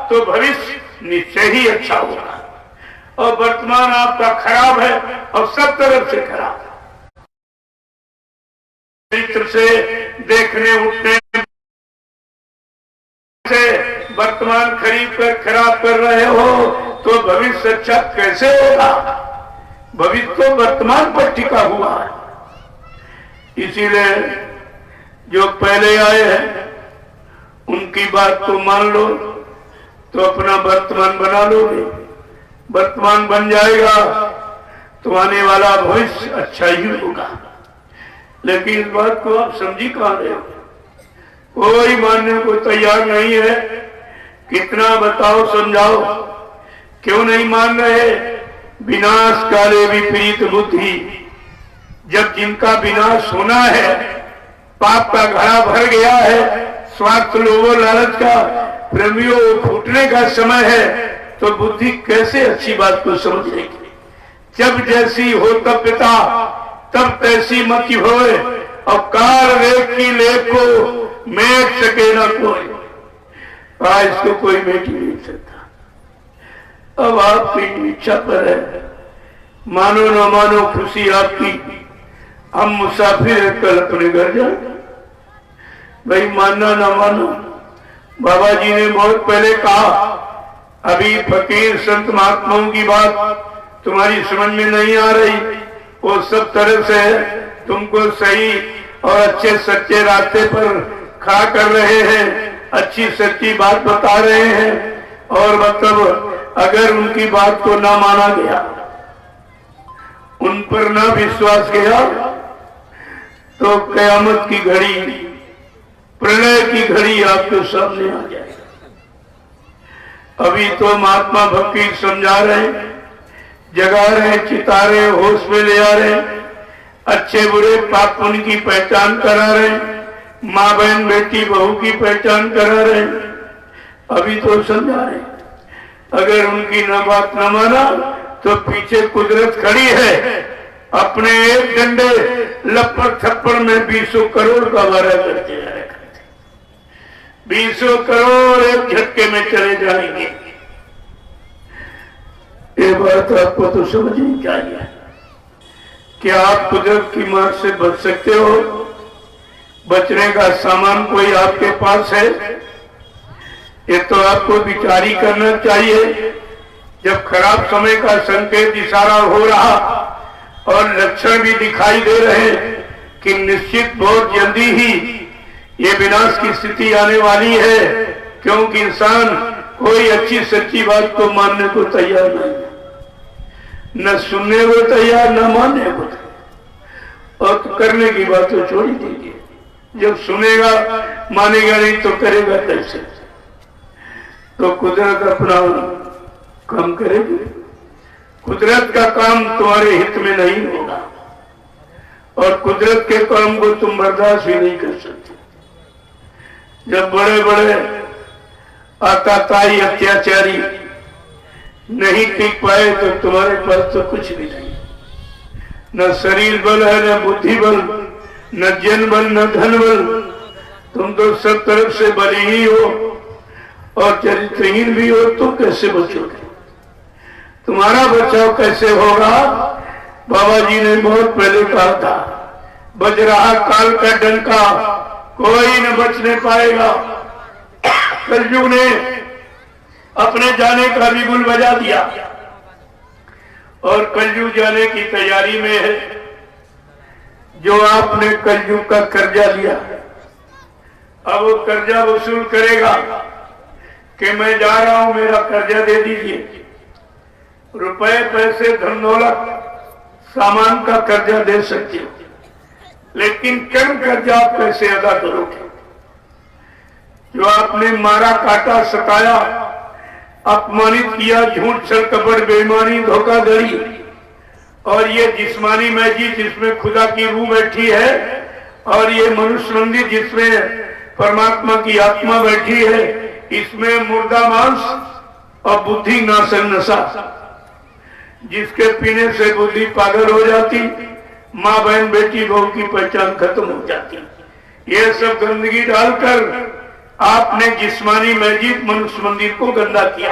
तो भविष्य निश्चय ही अच्छा होगा। और वर्तमान आपका खराब है और सब तरफ से खराब है। चरित्र से देखने उठने से वर्तमान खरीद कर खराब कर रहे हो तो भविष्य अच्छा कैसे होगा? भविष्य तो वर्तमान पर टिका हुआ है। इसीलिए जो पहले आए हैं उनकी बात को मान लो तो अपना वर्तमान बना लोगे। वर्तमान बन जाएगा तो आने वाला भविष्य अच्छा ही होगा। लेकिन इस बात को आप समझी कहां रहे हो? कोई मानने को तैयार नहीं है। कितना बताओ, समझाओ, क्यों नहीं मान रहे? विनाश काले विपरीत बुद्धि। जब जिनका विनाश होना है, पाप का घड़ा भर गया है, स्वार्थ लोभो लालच का प्रेमियों फूटने का समय है, तो बुद्धि कैसे अच्छी बात को समझेगी? जब जैसी हो तब पिता तब तैसी मति होए, और काल रेख की लेख को मेट सके न कोई। इसको कोई मेट ही नहीं सकता। अब आपकी इच्छा पर है, मानो न मानो खुशी आपकी। हम मुसाफिर है, कल अपने घर जाए। भाई मानना न मानो, बाबा जी ने बहुत पहले कहा, अभी फकीर संत महात्माओं की बात तुम्हारी समझ में नहीं आ रही। वो सब तरह से तुमको सही और अच्छे सच्चे रास्ते पर खड़ा कर रहे हैं, अच्छी सच्ची बात बता रहे हैं। और मतलब अगर उनकी बात को ना माना गया, उन पर ना विश्वास किया, तो कयामत की घड़ी, प्रलय की घड़ी आपके सामने आ जाएगी। अभी तो महात्मा भक्ति समझा रहे, जगा रहे, चिता रहे, होश में ले आ रहे, अच्छे बुरे पाप पुण्य की पहचान करा रहे, माँ बहन बेटी बहू की पहचान करा रहे। अभी तो समझा रहे, अगर उनकी न बात न माना तो पीछे कुदरत खड़ी है, अपने एक डंडे लपड़ थप्पड़ में 20 करोड़ का वारा करते जा रहे। 20 करोड़ एक झटके में चले जाएंगे। ये बात आपको तो समझनी चाहिए। क्या आप कुदरत की मार से बच सकते हो? बचने का सामान कोई आपके पास है? ये तो आपको विचारी करना चाहिए। जब खराब समय का संकेत इशारा हो रहा और लक्षण भी दिखाई दे रहे कि निश्चित बहुत जल्दी ही ये विनाश की स्थिति आने वाली है, क्योंकि इंसान कोई अच्छी सच्ची बात को मानने को तैयार नहीं, न सुनने को तैयार, न मानने को तैयार। और तो करने की बात तो छोड़ ही दीजिए। जब सुनेगा मानेगा नहीं तो करेगा कैसे? तो कुदरत अपना काम करेगी। कुदरत का काम तुम्हारे हित में नहीं होगा और कुदरत के काम को तुम बर्दाश्त भी नहीं कर सकते। जब बड़े बड़े आताताई अत्याचारी नहीं टिक पाए तो तुम्हारे पास तो कुछ भी नहीं, न शरीर बल है, न बुद्धि बल, न जन बल, न धन बल। तुम तो सब तरफ से बली ही हो और चरित्रहीन भी हो, तो कैसे बचोगे? तुम्हारा बचाव कैसे होगा? बाबा जी ने बहुत पहले कहा था, बज रहा काल का डंका, कोई न बचने पाएगा। कलयुग ने अपने जाने का बिगुल बजा दिया और कलयुग जाने की तैयारी में है। जो आपने कलयुग का कर्जा लिया, अब वो कर्जा वसूल करेगा कि मैं जा रहा हूं, मेरा कर्जा दे दीजिए। रुपए, पैसे, धन दौलत, सामान का कर्जा दे सकते हो, लेकिन कर्म कर्जा आप कैसे अदा करोगे? जो आपने मारा, काटा, सताया, अपमानित किया, झूठ, छल, कपट, बेईमानी, धोखाधड़ी और ये जिस्मानी मैजी जिसमें खुदा की रूह बैठी है और ये मनुष्य मंदिर जिसमें परमात्मा की आत्मा बैठी है, इसमें मुर्दा मांस और बुद्धि नाशक नशा, जिसके पीने से बुद्धि पागल हो जाती, माँ बहन बेटी बहू की पहचान खत्म हो जाती। ये सब गंदगी डालकर आपने जिस्मानी मस्जिद मनुष्य मंदिर को गंदा किया।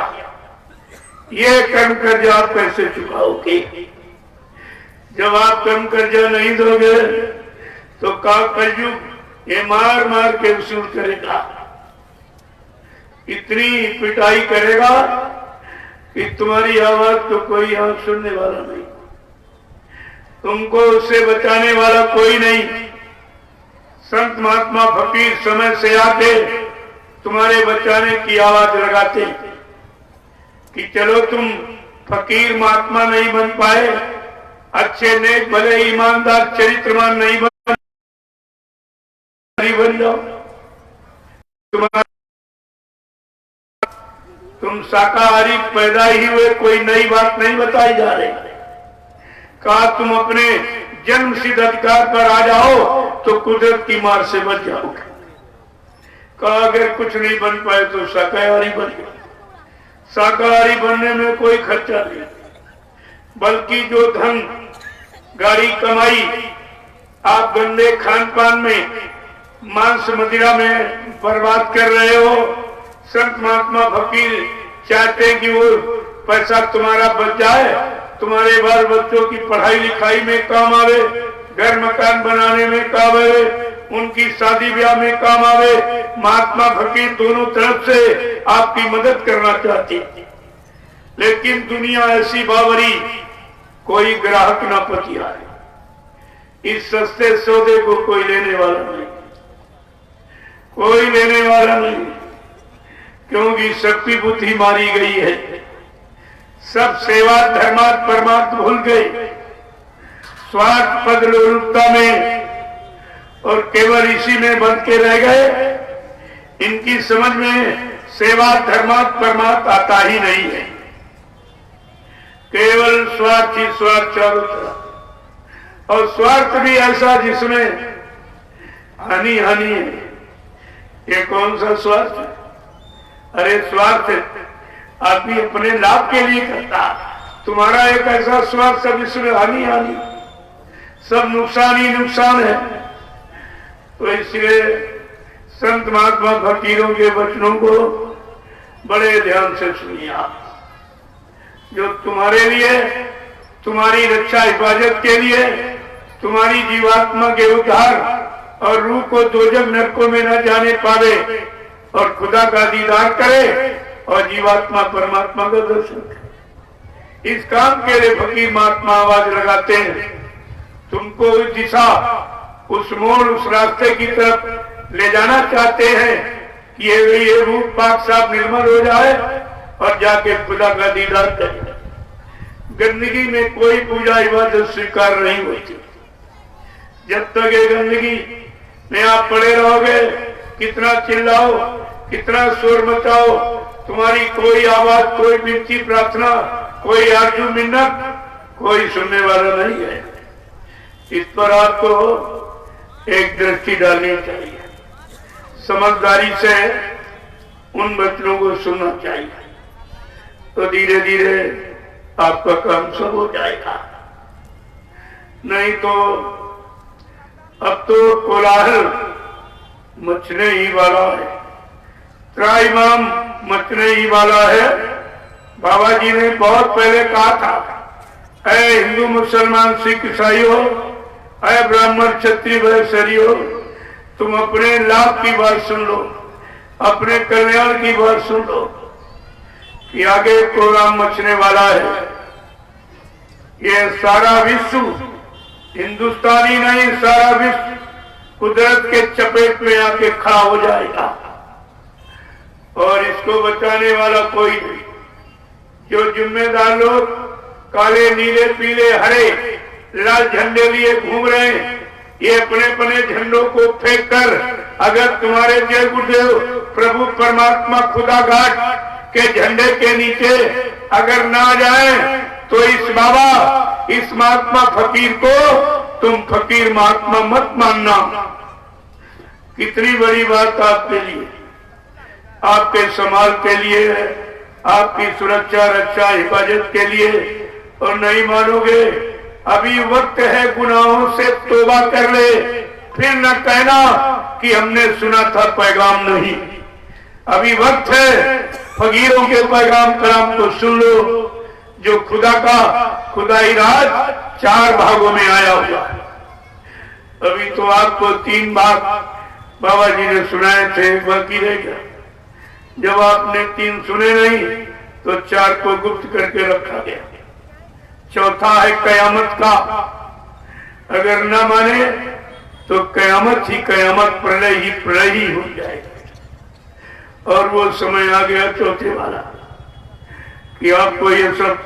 ये कर्म कर्जा आप कैसे चुकाओगे? जब आप कर्म कर्जा नहीं दोगे तो कलयुग ये मार मार के वसूल करेगा, इतनी पिटाई करेगा कि तुम्हारी आवाज तो कोई यहाँ सुनने वाला नहीं, तुमको उससे बचाने वाला कोई नहीं। संत महात्मा फकीर समय से आके तुम्हारे बचाने की आवाज लगाते कि चलो तुम फकीर महात्मा नहीं बन पाए, अच्छे नेक भले ईमानदार चरित्रवान नहीं बन जाओ, तुम शाकाहारी पैदा ही हुए, कोई नई बात नहीं बताई जा रही। कहा तुम अपने जन्म सिद्ध अधिकार पर आ जाओ तो कुदरत की मार से बच जाओगे। कहा अगर कुछ नहीं बन पाए तो शाकाहारी बन जाओ। शाकाहारी बनने में कोई खर्चा नहीं, बल्कि जो धन गाड़ी कमाई आप गंदे खान पान में, मांस मदिरा में बर्बाद कर रहे हो, संत महात्मा फकीर चाहते हैं कि वो पैसा तुम्हारा बच जाए, तुम्हारे बाल बच्चों की पढ़ाई लिखाई में काम आवे, घर मकान बनाने में काम आवे, उनकी शादी ब्याह में काम आवे। महात्मा फकीर दोनों तरफ से आपकी मदद करना चाहती, लेकिन दुनिया ऐसी बावरी, कोई ग्राहक ना पतियाए, इस सस्ते सौदे को कोई लेने वाला नहीं, कोई लेने वाला नहीं, क्योंकि शक्ति बुद्धि मारी गई है। सब सेवा धर्मार्थ परमार्थ भूल गए, स्वार्थ पद लोलुपता में और केवल इसी में बंध के रह गए। इनकी समझ में सेवा धर्मार्थ परमार्थ आता ही नहीं है, केवल स्वार्थ ही स्वार्थ चारों तरफ, और स्वार्थ भी ऐसा जिसमें हानि हानि है। ये कौन सा स्वार्थ है? अरे स्वार्थ आदमी अपने लाभ के लिए करता, तुम्हारा एक ऐसा स्वार्थ सब इसमें हानि हानि, सब नुकसान ही नुकसान है। तो इसलिए संत महात्मा फकीरों के वचनों को बड़े ध्यान से सुनिए आप, जो तुम्हारे लिए, तुम्हारी रक्षा हिफाजत के लिए, तुम्हारी जीवात्मा के उद्धार और रूह को दोजख नरकों में न जाने पावे और खुदा का दीदार करे और जीवात्मा परमात्मा का दर्शन करे। इस काम के लिए फकीर महात्मा आवाज लगाते हैं, तुमको उस दिशा, उस मोड़, उस रास्ते की तरफ ले जाना चाहते हैं कि ये रूह पाक साफ निर्मल हो जाए और जाके खुदा का दीदार करे। गंदगी में कोई पूजा इबादत स्वीकार नहीं होती। जब तक ये गंदगी में आप पड़े रहोगे, कितना चिल्लाओ, कितना शोर मचाओ, तुम्हारी कोई आवाज, कोई विनती प्रार्थना, कोई आरजू मिन्नत, कोई सुनने वाला नहीं है। इस पर आपको एक दृष्टि डालनी चाहिए, समझदारी से उन बच्चों को सुनना चाहिए, तो धीरे धीरे आपका काम सब हो जाएगा। नहीं तो अब तो कोलाहल मचने ही वाला है, त्राहिमाम मचने ही वाला है। बाबा जी ने बहुत पहले कहा था, ऐ हिंदू मुसलमान सिख ईसाइयों, ऐ ब्राह्मण क्षत्रिय वैश्यों, तुम अपने लाभ की बात सुन लो, अपने कल्याण की बात सुन लो कि आगे कोलाहल मचने वाला है। ये सारा विश्व, हिंदुस्तानी नहीं सारा विश्व कुदरत के चपेट में आके खड़ा हो जाएगा और इसको बचाने वाला कोई नहीं। जो जिम्मेदार लोग काले नीले पीले हरे लाल झंडे लिए घूम रहे हैं, ये अपने अपने झंडों को फेंक कर अगर तुम्हारे जय गुरुदेव प्रभु परमात्मा खुदा घाट के झंडे के नीचे अगर ना जाए तो इस बाबा, इस महात्मा फकीर को तुम फकीर महात्मा मत मानना। कितनी बड़ी बात आपके लिए, आपके समाज के लिए, आपकी सुरक्षा रक्षा हिफाजत के लिए। और नहीं मानोगे, अभी वक्त है गुनाहों से तौबा कर ले, फिर न कहना कि हमने सुना था पैगाम नहीं। अभी वक्त है, फकीरों के पैगाम कलाम को सुन लो, जो खुदा का खुदाई राज 4 भागों में आया हुआ। अभी तो आपको 3 बात बाबा जी ने सुनाए थे, बाकी रह गया। जब आपने 3 सुने नहीं तो 4 को गुप्त करके रखा गया। चौथा है कयामत का, अगर न माने तो कयामत ही कयामत, प्रलय ही हो जाएगा। और वो समय आ गया चौथे वाला कि आपको ये सब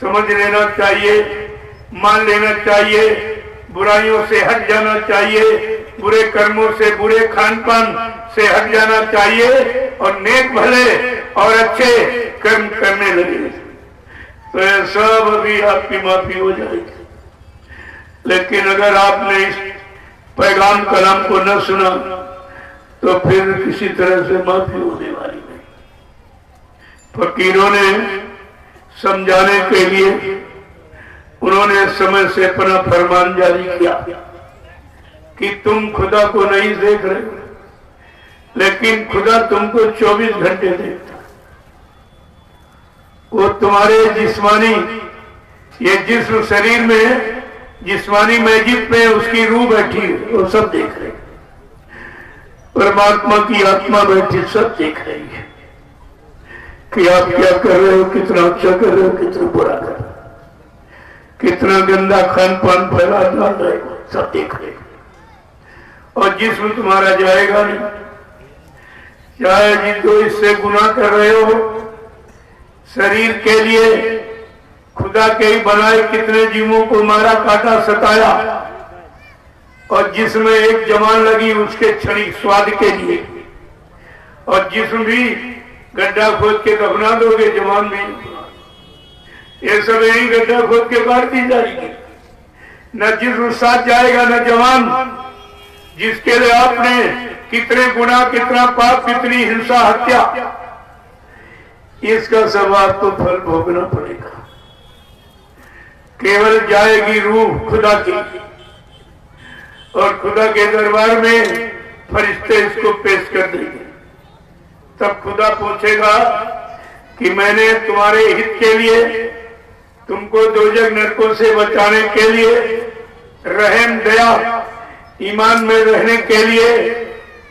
समझ लेना चाहिए, मान लेना चाहिए, बुराइयों से हट जाना चाहिए, बुरे कर्मों से, बुरे खान पान से हट जाना चाहिए और नेक भले और अच्छे कर्म करने लगे तो ये सब अभी आपकी माफी हो जाएगी। लेकिन अगर आपने इस पैगाम कलाम को न सुना तो फिर किसी तरह से माफी होने वाली नहीं। फकीरों ने समझाने के लिए उन्होंने समय से अपना फरमान जारी किया कि तुम खुदा को नहीं देख रहे, लेकिन खुदा तुमको 24 घंटे देखता। वो तुम्हारे जिस्मानी, ये जिस्म शरीर में, जिस्मानी मैजिक में उसकी रूह बैठी है, वो सब देख रहे। परमात्मा की आत्मा बैठी सब देख रही है कि आप क्या कर रहे हो, कितना अच्छा कर रहे हो, कितना बुरा कर रहे हो, कितना गंदा खान पान फैला डाल रहे हो, सब देख रहे हो। और जिस्म तुम्हारा जाएगा नहीं, चाहे जिनको इससे गुनाह कर रहे हो, शरीर के लिए खुदा के ही बनाए कितने जीवों को मारा, काटा, सताया, और जिसमें एक जवान लगी उसके क्षणिक स्वाद के लिए, और जिस्म भी गड्ढा खोद के दफना दोगे, जवान भी, ये सब यही गड्ढा खोद के बाहर दी जाएगी। न जिस्म साथ जाएगा न जवान, जिसके लिए आपने कितने गुनाह, कितना पाप, कितनी हिंसा, हत्या, इसका सब आपको फल भोगना पड़ेगा। केवल जाएगी रूह खुदा की, और खुदा के दरबार में फरिश्ते इसको पेश कर देंगे। तब खुदा पूछेगा कि मैंने तुम्हारे हित के लिए, तुमको दोजख नरकों से बचाने के लिए, रहम दया ईमान में रहने के लिए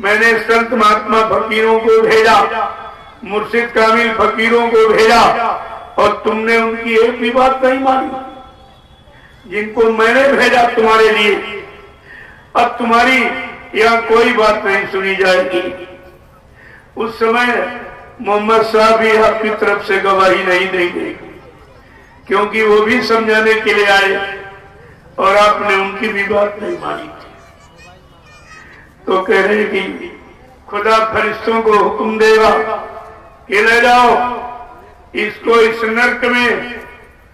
मैंने संत महात्मा फकीरों को भेजा, मुर्शिद कामिल फकीरों को भेजा, और तुमने उनकी एक भी बात नहीं मानी, जिनको मैंने भेजा तुम्हारे लिए। अब तुम्हारी यहाँ कोई बात नहीं सुनी जाएगी। उस समय मोहम्मद साहब भी आपकी तरफ से गवाही नहीं देंगे, क्योंकि वो भी समझाने के लिए आए और आपने उनकी भी बात नहीं मानी थी। तो कह रहे कि खुदा फरिश्तों को हुक्म देगा कि ले जाओ इसको इस नरक में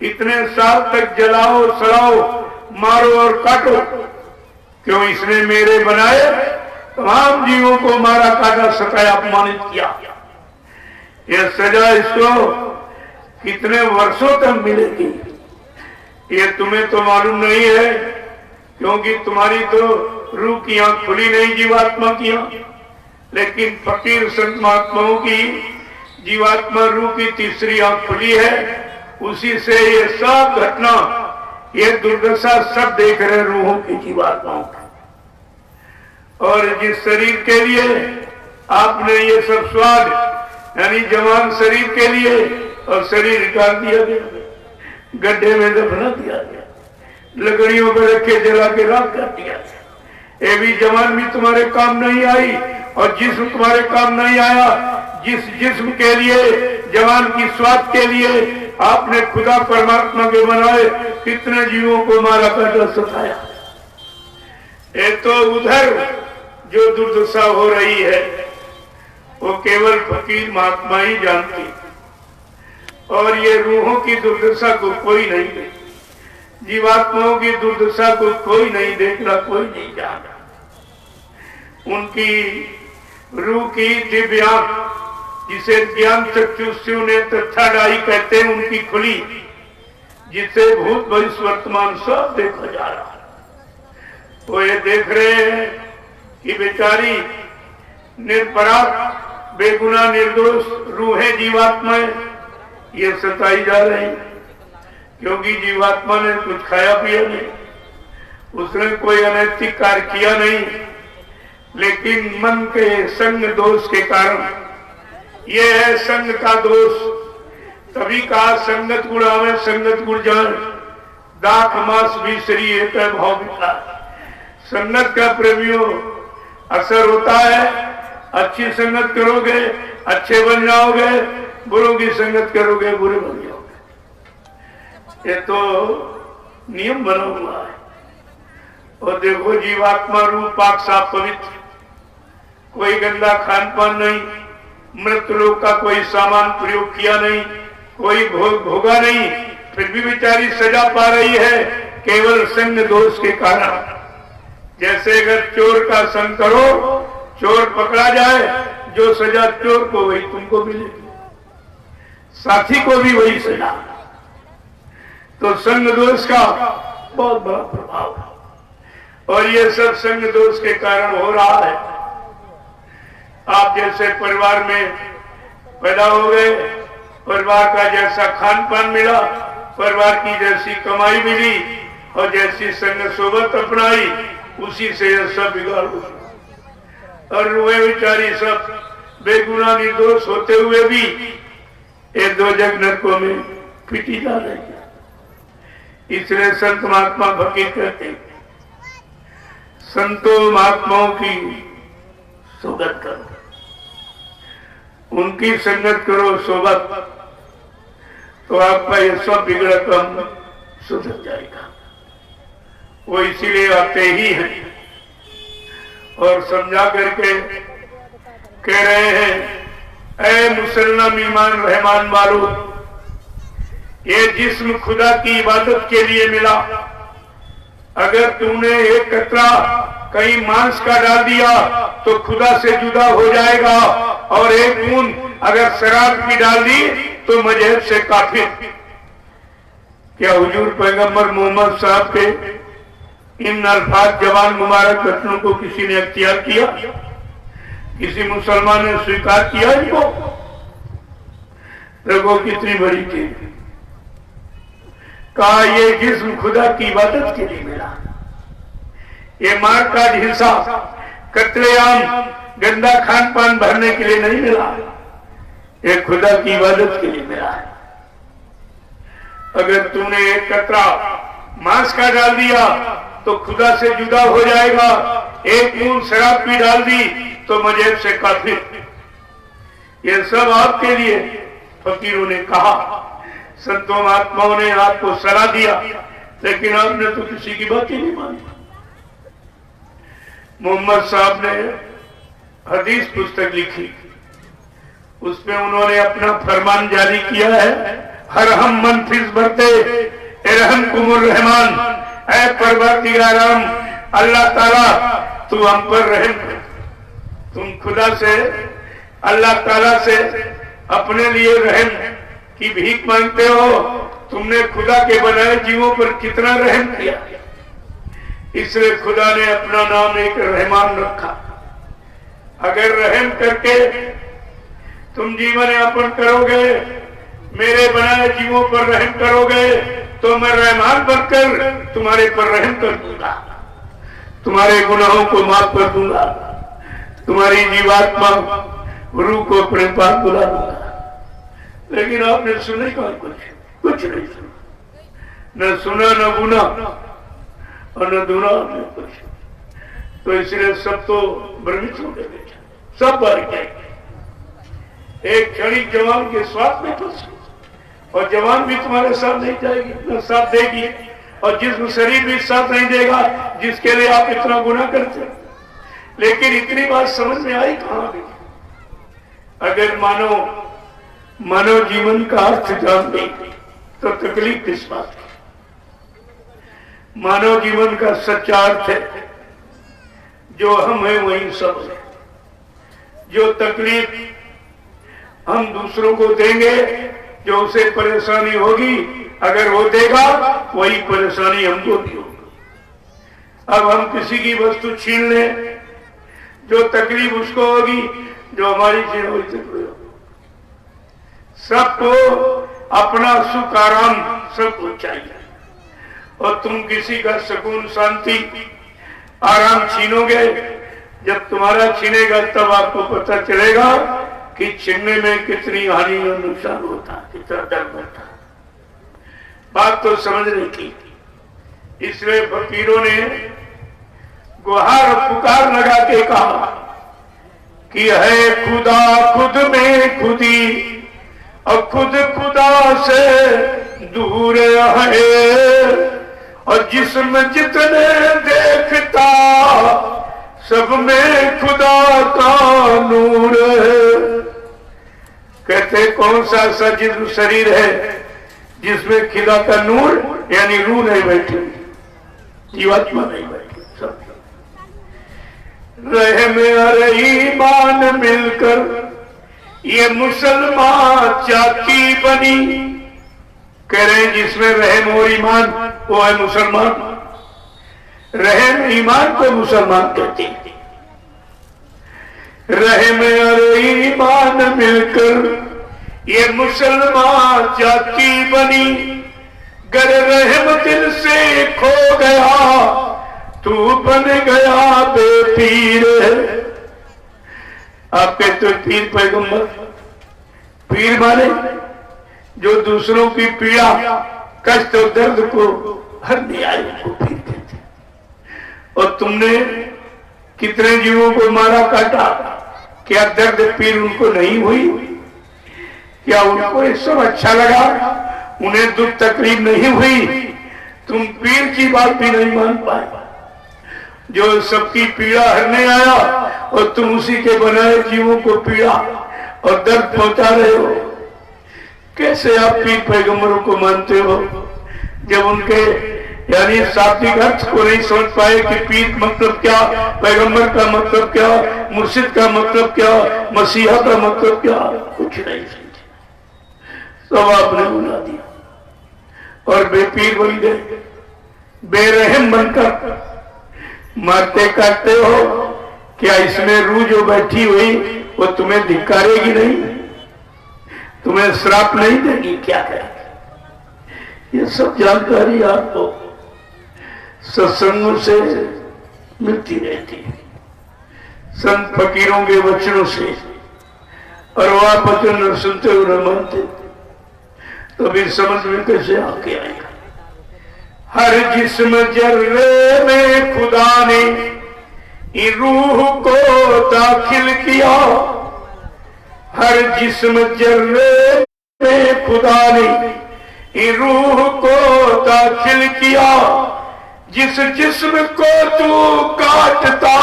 इतने साल तक जलाओ, सड़ाओ, मारो और काटो, क्यों इसने मेरे बनाए तमाम जीवों को मारा, काटा, सताया, अपमानित किया। यह सजा इसको कितने वर्षों तक मिलेगी ये तुम्हें तो मालूम नहीं है, क्योंकि तुम्हारी तो रूह की आंख खुली नहीं, जीवात्मा की आंख। लेकिन फकीर संत महात्माओं की जीवात्मा रूह की तीसरी आंख खुली है, उसी से ये सब घटना, ये दुर्दशा सब देख रहे रूहों की, जीवात्माओं की। और जिस शरीर के लिए आपने ये सब स्वाद, यानी जवान शरीर के लिए, और शरीर निकाल दिया गया, गड्ढे में दफना दिया गया, लकड़ियों पर रखे जला के राख कर दिया। ये भी जवान भी तुम्हारे काम नहीं आई, और जिस्म तुम्हारे काम नहीं आया। जिस जिस्म के लिए, जवान की स्वाद के लिए आपने खुदा परमात्मा के बनाए कितने जीवों को मारा, काटा, सताया। ये तो उधर जो दुर्दशा हो रही है वो केवल फकीर महात्मा ही जानती, और ये रूहों की दुर्दशा को कोई नहीं देख, जीवात्माओं की दुर्दशा को कोई नहीं देख रहा, कोई नहीं जान रहा। उनकी रूह की दिव्य आंख, जिसे ज्ञान चक्षुष्यु ने तथाडाई कहते हैं, उनकी खुली, जिससे भूत भविष्य वर्तमान सब देखा जा रहा है। वो ये देख रहे हैं कि बेचारी निरपराध, बेगुनाह, निर्दोष रूहें, जीवात्माएं ये सताई जा रही, क्योंकि जीवात्मा ने कुछ खाया पिया नहीं, उसने कोई अनैतिक कार्य किया नहीं, लेकिन मन के संग दोष के कारण, ये है संग का दोष। तभी कहा संगत गुण आवे संगत गुण जान, दाख मास भी श्री एक भाव विकार। संगत का प्रेमियों असर होता है, अच्छी संगत करोगे अच्छे बन जाओगे, बुरों की संगत करोगे बुरे बन जाओगे। ये तो नियम बना हुआ है। और देखो जीवात्मा रूप पाक साफ पवित्र, कोई गंदा खान पान नहीं, मृत लोग का कोई सामान प्रयोग किया नहीं, कोई भोग भोगा नहीं, फिर भी बेचारी सजा पा रही है केवल संग दोष के कारण। जैसे अगर चोर का संग करो, चोर पकड़ा जाए, जो सजा चोर को वही तुमको मिलेगी, साथी को भी वही सजा। तो संग दोष का बहुत बड़ा प्रभाव है, और ये सब संग दोष के कारण हो रहा है। आप जैसे परिवार में पैदा हो गए, परिवार का जैसा खान पान मिला, परिवार की जैसी कमाई मिली और जैसी संग सोबत अपनाई, उसी से यह सब बिगाड़ हुआ। और वे बेचारी सब बेगुनाह निर्दोष होते हुए भी एक दो जग नरकों में पिटी जा रही है। इसलिए संत महात्मा फकीर कहते हैं, संतों महात्माओं की सोबत करो, उनकी संगत करो सोबत, तो आपका ये सब बिगड़ा काम सुधर जाएगा। वो इसीलिए आते ही हैं और समझा करके कह रहे हैं, ऐ मुसलमान ईमान रहमान वालों, ये जिस्म खुदा की इबादत के लिए मिला। अगर तूने एक कतरा कहीं मांस का डाल दिया तो खुदा से जुदा हो जाएगा, और एक बूंद अगर शराब की डाल दी तो मजहब से काफिर। क्या हुजूर पैगंबर मोहम्मद साहब के इन अल्फाज जवान मुबारक वचनों को किसी ने अख्तियार किया? किसी मुसलमान ने स्वीकार किया इनको? देखो कितनी बड़ी चीज। कहा ये जिस्म खुदा की इबादत के लिए मिला, ये मार का हिस्सा कत्लेआम गंदा खान पान भरने के लिए नहीं मिला, ये खुदा की इबादत के लिए मिला है। अगर तूने एक कतरा मांस का डाल दिया तो खुदा से जुदा हो जाएगा, एक बूंद शराब की डाल दी तो मजहब से काफिर। ये सब आपके लिए फकीरों ने कहा, संतों महात्माओं ने आपको सलाह दिया, लेकिन आपने तो किसी की बात ही नहीं मानी। मोहम्मद साहब ने हदीस पुस्तक लिखी, उसमें उन्होंने अपना फरमान जारी किया है, हर हम मन फिज बरते रहम कुमुर रहमान, ऐ परवरदिगाराम अल्लाह ताला तू हम पर रहम कर। तुम खुदा से, अल्लाह ताला से अपने लिए रहम की भीख मांगते हो। तुमने खुदा के बनाए जीवों पर कितना रहम किया, इसलिए खुदा ने अपना नाम एक रहमान रखा। अगर रहम करके तुम जीवन यापन करोगे, मेरे बनाए जीवों पर रहम करोगे, तो मैं रहमान बनकर तुम्हारे पर रहम कर दूंगा, तुम्हारे गुनाहों को माफ कर दूंगा, तुम्हारी जीवात्मा रूह को अपने पास बुला दूंगा। लेकिन आपने सुने कौन? कुछ नहीं सुना, न सुना न गुना और न दुना आपने कुछ। तो इसलिए सब तो भ्रमित हो गए, सब बार जाएंगे। एक क्षणिक जवान के स्वाद में फंस, और जवान भी तुम्हारे साथ नहीं जाएगी, न साथ देगी, और जिस्म शरीर भी साथ नहीं देगा जिसके लिए आप इतना गुनाह करते हैं। लेकिन इतनी बात समझ में आई कहां गई? अगर मानव जीवन का अर्थ जान गई तो तकलीफ किस बात की? मानव जीवन का सच्चा अर्थ है, जो हम हैं वही सब है। जो तकलीफ हम दूसरों को देंगे, जो उसे परेशानी होगी, अगर वो देगा वही परेशानी हमको भी होगी। अब हम किसी की वस्तु छीन लें, जो तकलीफ उसको होगी, जो हमारी छीन वही तकलीफ होगी। सबको अपना सुख आराम सबको चाहिए, और तुम किसी का सुकून शांति आराम छीनोगे। जब तुम्हारा छीनेगा तब आपको पता चलेगा कि छीनने में कितनी हानि और नुकसान होता, कितना दर्द होता। बात तो समझने की। इसलिए फकीरों ने गुहार पुकार लगा के कहा कि है खुदा खुद में खुदी और खुद खुदा से दूर है, और जिसमें जितने देखता सब में खुदा का नूर है। कहते कौन सा ऐसा जिस्म शरीर है जिसमें खुदा का नूर यानी रूह नहीं बैठी, जीवात्मा नहीं बैठी। सब रहे में और ईमान मिलकर ये मुसलमान चाकी बनी। कह रहे हैं जिसमें रहम और ईमान वो है मुसलमान। रहम ईमान को मुसलमान कहते हैं। रहम और ईमान मिलकर ये मुसलमान जाति बनी। गर रहम दिल से खो गया तू बन गया बेपीर। आप कहते हो पीर पैगंबर। पीर माने जो दूसरों की पीड़ा कष्ट और दर्द को हरने आए उनको पीर कहते। और तुमने कितने जीवों को मारा काटा, क्या दर्द पीर उनको नहीं हुई? क्या उनको ये सब अच्छा लगा? उन्हें दुख तकलीफ नहीं हुई? तुम पीर की बात भी नहीं मान पाए जो सबकी पीड़ा हरने आया, और तुम उसी के बनाए जीवों को पीड़ा और दर्द पहुंचा रहे हो। कैसे आप पीर पैगंबरों को मानते हो जब उनके यानी शाब्दिक अर्थ को नहीं समझ पाए कि पीर मतलब क्या, पैगंबर का मतलब क्या, मुर्शिद का मतलब क्या, मसीहा का मतलब क्या? कुछ नहीं समझे, सब आपने बुला दिया और बेपीर बन गए। बेरहम बनकर मारते काटते हो। क्या इसमें रूह जो बैठी हुई वो तुम्हें धिक्कारेगी नहीं? तुम्हें श्राप नहीं देगी? क्या करेगी? ये सब जानकारी आपको सत्संगों से मिलती रहती है, संत फकीरों के वचनों से। और वह वचन न सुनते हो न मानते तो भी समझ में कैसे आके आएगा। हर जिस्म जर्रे में खुदा ने रूह को दाखिल किया। हर जिस्म जर्रे में खुदा ने रूह को दाखिल किया। जिस जिस्म को तू काटता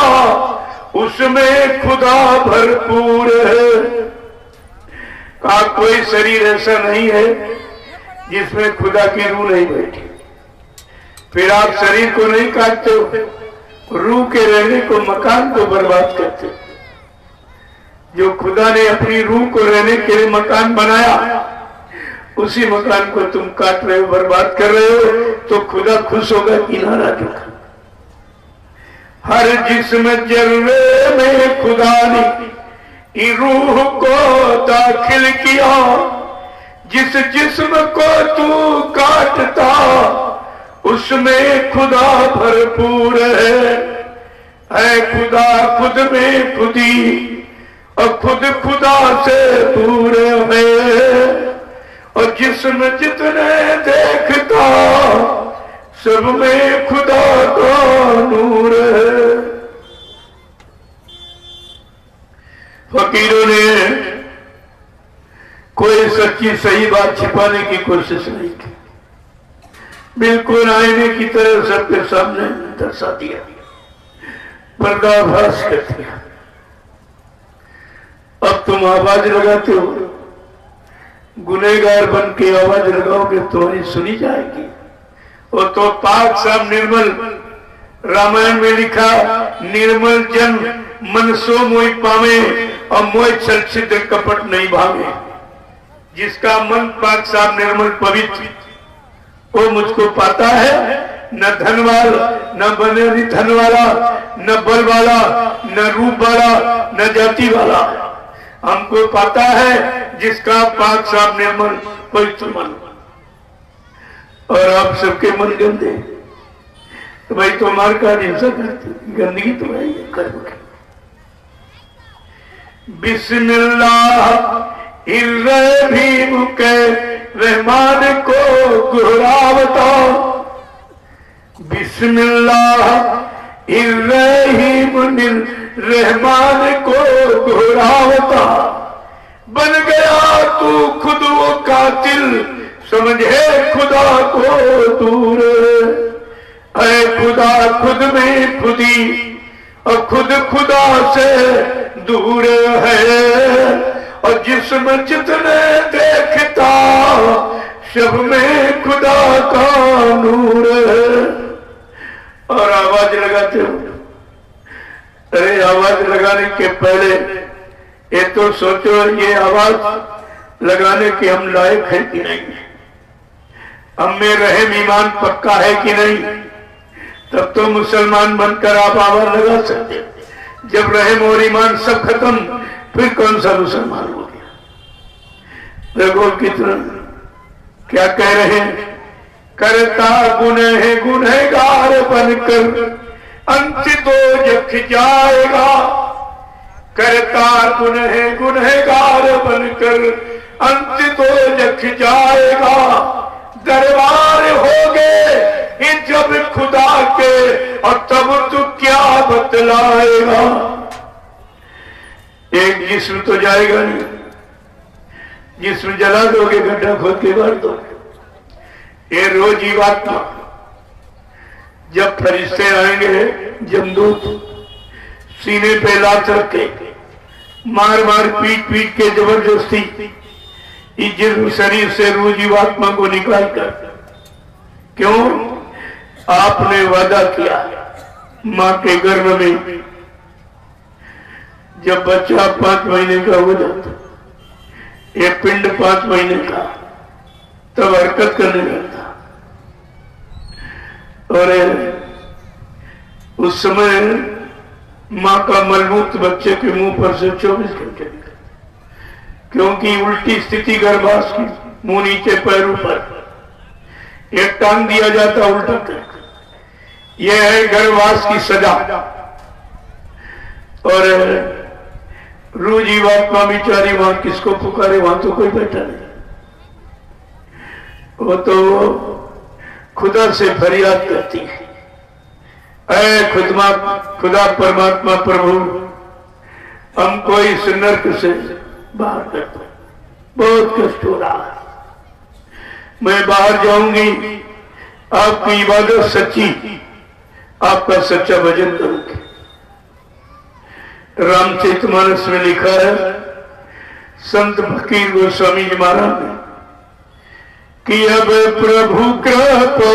उसमें खुदा भरपूर है। का कोई शरीर ऐसा नहीं है जिसमें खुदा की रूह नहीं बैठी। फिर आप शरीर को नहीं काटते हो, रूह के रहने को, मकान को बर्बाद करते हो। जो खुदा ने अपनी रूह को रहने के लिए मकान बनाया उसी मकान को तुम काट रहे हो, बर्बाद कर रहे हो, तो खुदा खुश होगा कि नाराज होगा? हर जिस्म जर्रे में खुदा ने रूह को दाखिल किया। जिस जिस्म को तू काटता उसमें खुदा भरपूर है खुदा खुद में खुदी और खुद खुदा से दूर है। और जिसमें जितने देखता सब में खुदा का नूर है। फकीरों ने कोई सच्ची सही बात छिपाने की कोशिश नहीं की, बिल्कुल आईने की तरह सबके सामने दर्शा दिया, पर्दाफाश कर दिया। अब तुम आवाज लगाते हो, गुनहगार बन के आवाज लगाओगे तो ही सुनी जाएगी। और तो पाक साहब निर्मल, रामायण में लिखा, निर्मल जन मन सो मोहि पावे और मोह छल छिद्र कपट नहीं भावे। जिसका मन पाक साहब निर्मल पवित्र वो मुझको पाता है। न धन वाला, न बने धन वाला, न बल वाला, न रूप वाला, न जाति वाला, हमको पाता है जिसका पाक साहब निर्मल पवित्र मन। और आप सबके मन गंदे, तो भाई तुम्हारे का हिंसा करते, गंदगी तो है कर्म की। बिस्मिल्लाहिर्रहमानिर्रहीम के रहमान को गुहरावता, बिस्मिल्लाहिर्रहमान को गुहरावता। बन गया तू खुद वो कातिल, समझे खुदा को दूर। ऐ खुदा खुद में खुदी और खुद खुदा से दूर है, और जिस्म जितने देखता सब में खुदा का नूर है। और आवाज लगाते हो, अरे आवाज लगाने के पहले ये तो सोचो ये आवाज लगाने के हम लायक है कि नहीं, हम में रहम ईमान पक्का है कि नहीं, तब तो मुसलमान बनकर आप आवाज लगा सकते। जब रहम और ईमान सब खत्म, फिर कौन सा मुसलमान हो गया। देखो कितना क्या कह रहे हैं, करता गुनह गुनहगार बनकर अंत दोजख जाएगा। करता गुनह गुनहगार बनकर अंत दोजख जाएगा। दरबार हो गए जब खुदा के, और तब तू क्या बतलाएगा। एक जिस्म तो जाएगा नहीं, जिस्म जला दोगे, गड्ढा खोद के मार दोगे। ये रोज जीवात्मा, जब फरिश्ते आएंगे जमदूत सीने पे लात रख के मार मार पीट पीट के जबरदस्ती इस जिस्म शरीर से रूह जीवात्मा को निकाल कर, क्यों आपने वादा किया मां के गर्भ में जब बच्चा 5 महीने का हो जाता, ये पिंड 5 महीने का, तब हरकत करने लगता। और उस समय मां का मलमूत्र बच्चे के मुंह पर से 24 घंटे निकलता, क्योंकि उल्टी स्थिति गर्भाश की, मुंह नीचे पैर ऊपर, एक टांग दिया जाता उल्टा कर। यह है गर्भवास की सजा। और रूह जीवात्मा बिचारी वहां किसको पुकारे, वहां तो कोई बैठा नहीं, वो तो खुदा से फरियाद करती है, ऐ खुदा परमात्मा प्रभु, हमको इस नर्क से बाहर कर दो, बहुत कष्ट हो रहा है, मैं बाहर जाऊंगी, आपकी इबादत सच्ची, आपका सच्चा भजन करूंगी। रामचरितमानस में लिखा है संत फकीर गोस्वामी जी महाराज ने कि अब प्रभु कृपा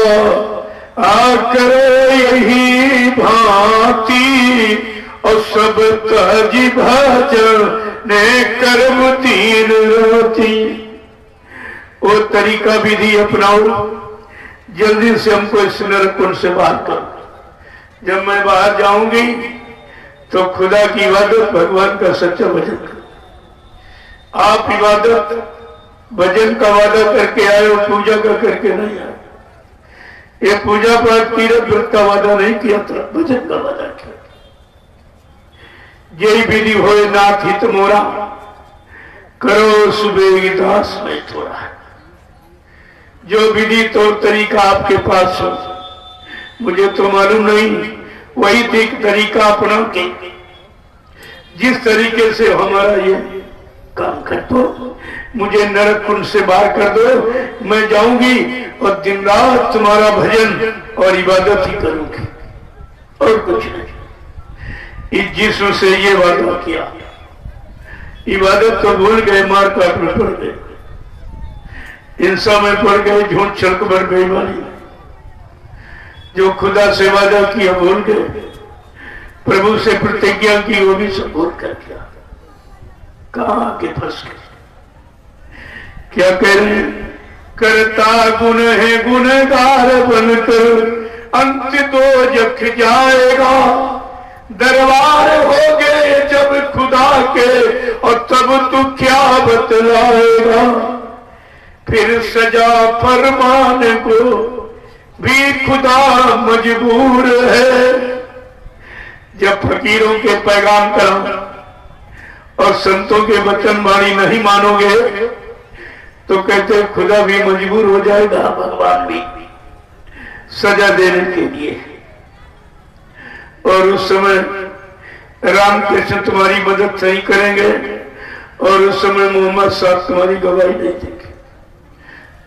आकर यही भांति, और सब तज भजन ने कर्म 3 राती। वो तरीका विधि अपनाओ, जल्दी से हमको इस नरक कुंड से बाहर करो। जब मैं बाहर जाऊंगी तो खुदा की इबादत, भगवान का सच्चा भजन करो। आप इबादत भजन का वादा करके आए हो, पूजा का करके नहीं आए। ये पूजा पाठ तीर्थ व्रत का वादा नहीं किया था, भजन का वादा किया। यही विधि होए नाथ हित मोरा, करो सुबेगी दास में थोड़ा। जो विधि तौर तरीका आपके पास हो, मुझे तो मालूम नहीं, वही तरीका अपना के जिस तरीके से हमारा ये काम कर दो, मुझे नरक कुंड से बाहर कर दो, मैं जाऊंगी और दिन रात तुम्हारा भजन और इबादत ही करूंगी, और कुछ नहीं। इस जिस्म से ये वादा किया, इबादत तो भूल गए, मार काट में पड़ गए, हिंसा में पड़ गए, झूठ छलक भर बेईमानी, जो खुदा से वादा किया भूल गए, प्रभु से प्रतिज्ञा की वो भी सब भूल कर किया। कहां के फंस गए। क्या कह रहे हैं, करता गुनह गुनहगार बनकर अंत दोजख जाएगा। दरबार हो गए जब खुदा के, और तब तू क्या बतलाएगा। फिर सजा फरमाने को भी खुदा मजबूर है। जब फकीरों के पैगाम करो और संतों के वचन वाणी नहीं मानोगे तो कहते खुदा भी मजबूर हो जाएगा, भगवान भी सजा देने के लिए। और उस समय रामकृष्ण तुम्हारी मदद नहीं करेंगे और उस समय मोहम्मद साहब तुम्हारी गवाही नहीं देंगे,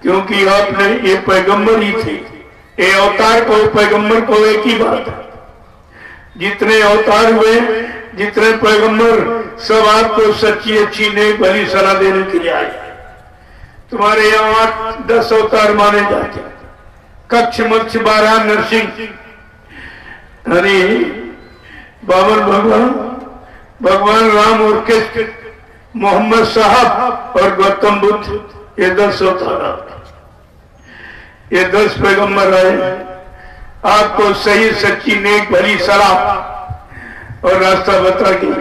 क्योंकि आपने ये पैगंबर ही थे। ये अवतार को पैगंबर को एक ही बात है, जितने अवतार हुए जितने पैगंबर सब आपको सच्ची अच्छी नेक भली सलाह देने के लिए आए। तुम्हारे यहाँ 8-10 अवतार माने जाते, कच्छ मत्स्य 12 नरसिंह, अरे बाबर भगवान राम और कृष्ण, मोहम्मद साहब और गौतम बुद्ध, ये 10 अवतार, ये 10 पैगंबर आए आपको सही सच्ची नेक भली सलाह और रास्ता बता के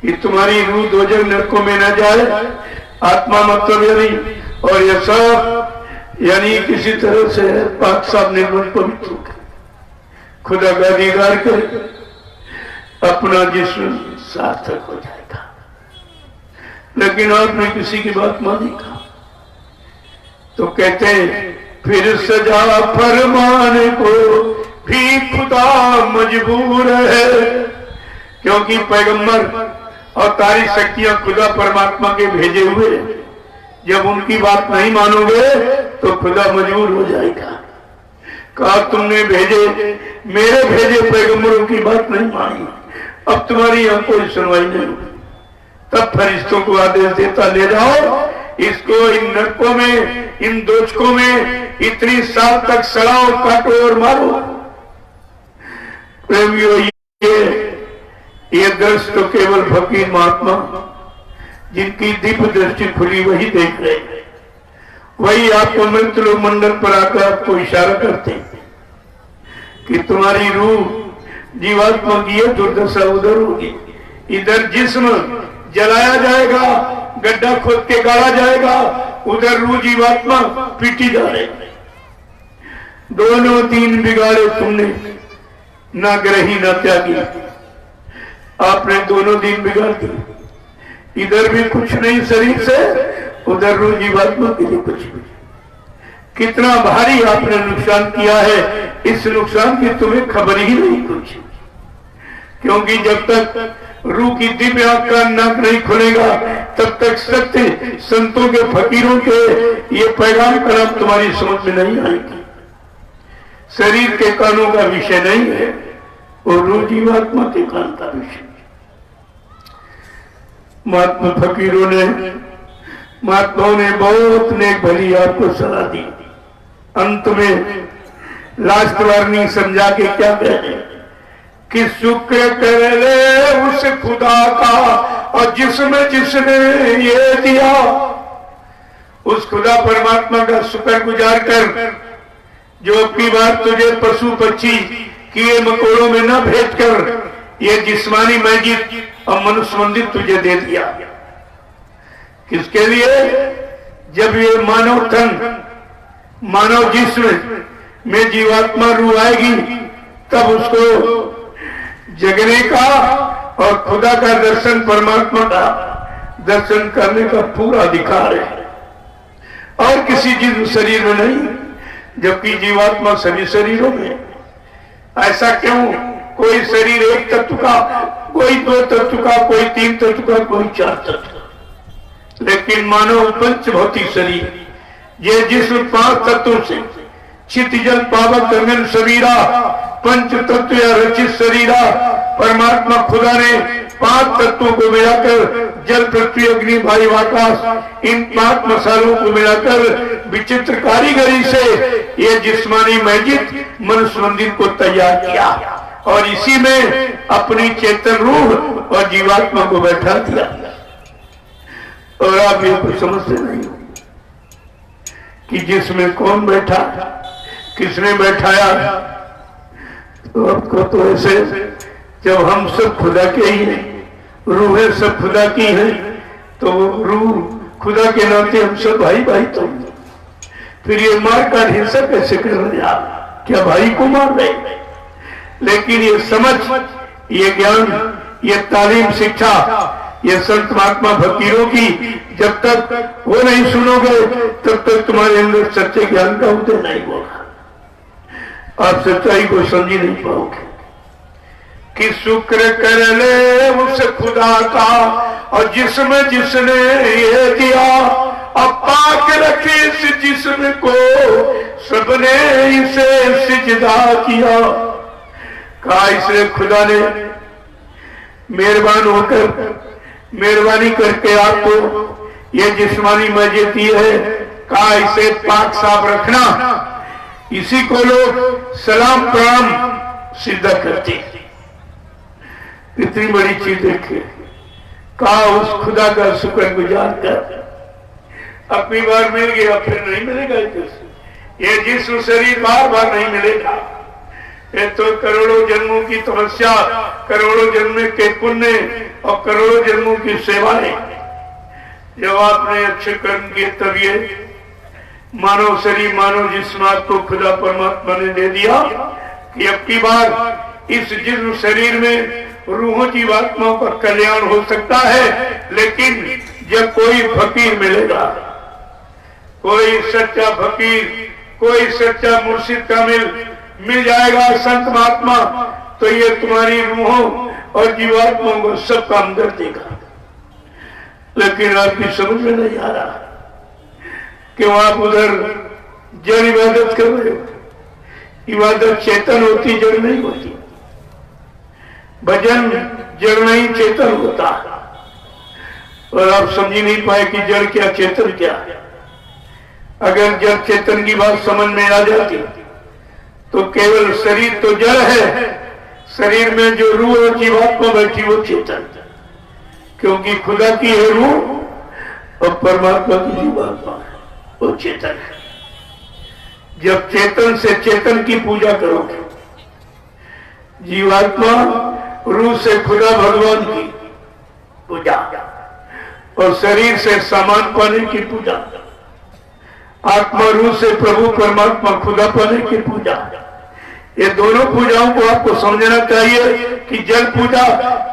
कि तुम्हारी रूह दोजख नरकों में न जाए। आत्मा मतलब यानी, और यह सब यानी किसी तरह से पाक साहब निर्मल पवित्र खुदा का दीदार कर अपना जिस्म सार्थक हो जाएगा। लेकिन आपने किसी की बात मानी कहा तो कहते फिर सजा फरमाने को भी खुदा मजबूर है, क्योंकि पैगंबर और तारी शक्तियां खुदा परमात्मा के भेजे हुए, जब उनकी बात नहीं मानोगे तो खुदा मजबूर हो जाएगा। कहा तुमने भेजे मेरे भेजे पैगंबरों की बात नहीं मानी, अब तुम्हारी यहां कोई सुनवाई नहीं होगी। तब फरिश्तों को आदेश देता, ले जाओ इसको इन नरकों में, इन दोजकों में इतनी साल तक सड़ाओ, काटो और मारो। प्रेमियों, ये दृश्य तो केवल फकीर महात्मा जिनकी दिव्य दृष्टि खुली वही देख रहे हैं, वही आपको मृत लोक मंडल पर आकर आपको इशारा करते हैं कि तुम्हारी रूह जीवात्मा की है दुर्दशा उधर होगी। इधर जिस्म जलाया जाएगा, गड्ढा खोद के गाड़ा जाएगा, उधर रूह जीवात्मा पीटी जा रही। दोनों दीन बिगाड़े तुमने, ना ग्रही ना त्यागी, आपने दोनों दीन बिगाड़ दिए। इधर भी कुछ नहीं शरीर से, उधर रूह जीवात्मा के लिए कुछ नहीं। कितना भारी आपने नुकसान किया है, इस नुकसान की तुम्हें खबर ही नहीं कुछ, क्योंकि जब तक रूह की दिव्य आंख का नाक नहीं खुलेगा तब तक सत्य संतों के फकीरों के ये पैगाम कलाम तुम्हारी समझ में नहीं आएगी। शरीर के कानों का विषय नहीं है और रूह जीवात्मा के कान का विषय। महात्मा फकीरों ने, महात्माओं ने बहुत नेक भली आपको सलाह दी। अंत में लास्ट वार्निंग समझा के क्या कहते कि शुक्र कर ले उस खुदा का और जिसने ये दिया, उस खुदा परमात्मा का शुक्र गुजार कर जो अपनी बात तुझे पशु पक्षी कीड़े मकोड़ों में न भेज कर ये जिस्मानी मस्जिद और मनुष्य मंदिर तुझे दे दिया। किसके लिए? जब ये मानव तन, मानव जिस्म में जीवात्मा रूह आएगी तब उसको जगने का और खुदा का दर्शन, परमात्मा का दर्शन करने का पूरा अधिकार है, और किसी जिस्म शरीर में नहीं, जबकि जीवात्मा सभी शरीरों में। ऐसा क्यों? कोई शरीर एक तत्व का, कोई 2 तत्व का, कोई 3 तत्व का, कोई 4 तत्व का, लेकिन मानव पंच भौतिक शरीर, ये जिस्म 5 तत्वों से चित जल पावक गगन शरीरा पंच तत्व या रचित शरीरा, परमात्मा खुदा ने 5 तत्वों को मिलाकर जल पृथ्वी अग्नि वायु आकाश, इन 5 मसालों को मिलाकर विचित्र कारीगरी से ये जिस्मानी मस्जिद मनुष्य मंदिर को तैयार किया और इसी में अपनी चेतन रूह और जीवात्मा को बैठा दिया। और आप ये कुछ समझते नहीं कि जिसमें कौन बैठा, किसने बैठाया। तो आपको तो ऐसे, जब हम सब खुदा के ही हैं, रूहें सब खुदा की हैं, तो रूह खुदा के नाते हम सब भाई भाई तो फिर ये मार काट हिंसा कैसे कर रहे आप? क्या भाई को मार रहे? लेकिन ये समझ, ये ज्ञान, ये तालीम, शिक्षा, ये संत महात्मा फकीरों की जब तक वो नहीं सुनोगे तब तक तुम्हारे अंदर सच्चे ज्ञान का उदय नहीं होगा। आप सच्चाई को समझ नहीं पाओगे कि शुक्र कर ले उस खुदा का और जिसमें जिसने ये दिया, अब पाक रखे इस जिस्म को सबने इसे सिजदा किया। कहा इसलिए खुदा ने मेहरबान होकर, मेहरबानी करके आपको ये जिस्मानी मस्जिद दी है। कहा इसे पाक साफ रखना। इसी को लोग सलाम प्रणाम सीधा करते। इतनी बड़ी चीज देखिए। कहा उस खुदा का शुक्र गुजार कर। अपनी बार मिल गया फिर नहीं मिलेगा। ये जिस्म शरीर बार बार नहीं मिलेगा। ये तो करोड़ों जन्मों की तपस्या, करोड़ों जन्म के पुण्य और करोड़ों जन्मों की सेवाएं। जब आपने अच्छे कर्म किए तब ये मानव शरीर, मानव जिस्म आपको खुदा परमात्मा ने दे दिया कि अब की बार इस जिस्म शरीर में रूहों जीवात्माओं का कल्याण हो सकता है। लेकिन जब कोई फकीर मिलेगा, कोई सच्चा फकीर, कोई सच्चा मुर्शिद कामिल मिल जाएगा, संत महात्मा, तो ये तुम्हारी रूहों और जीवात्माओं को सब काम कर देगा। लेकिन आपकी समझ में नहीं आ रहा कि आप उधर जड़ इबादत कर रहे हो। इबादत चेतन होती, जड़ नहीं होती। भजन जड़ नहीं चेतन होता। और आप समझ नहीं पाए कि जड़ क्या चेतन क्या है। अगर जड़ चेतन की बात समझ में आ जाती तो केवल शरीर तो जड़ है, शरीर में जो रूह और जीवात्मा बैठी वो चेतन, क्योंकि खुदा की है रूह और परमात्मा की जीवात्मा है, वो चेतन है। जब चेतन से चेतन की पूजा करोगे, जीवात्मा रूह से खुदा भगवान की पूजा और शरीर से सामान पाने की पूजा, आत्मा रूह से प्रभु परमात्मा खुदा पाने की पूजा। ये दोनों पूजाओं को आपको समझना चाहिए कि जल पूजा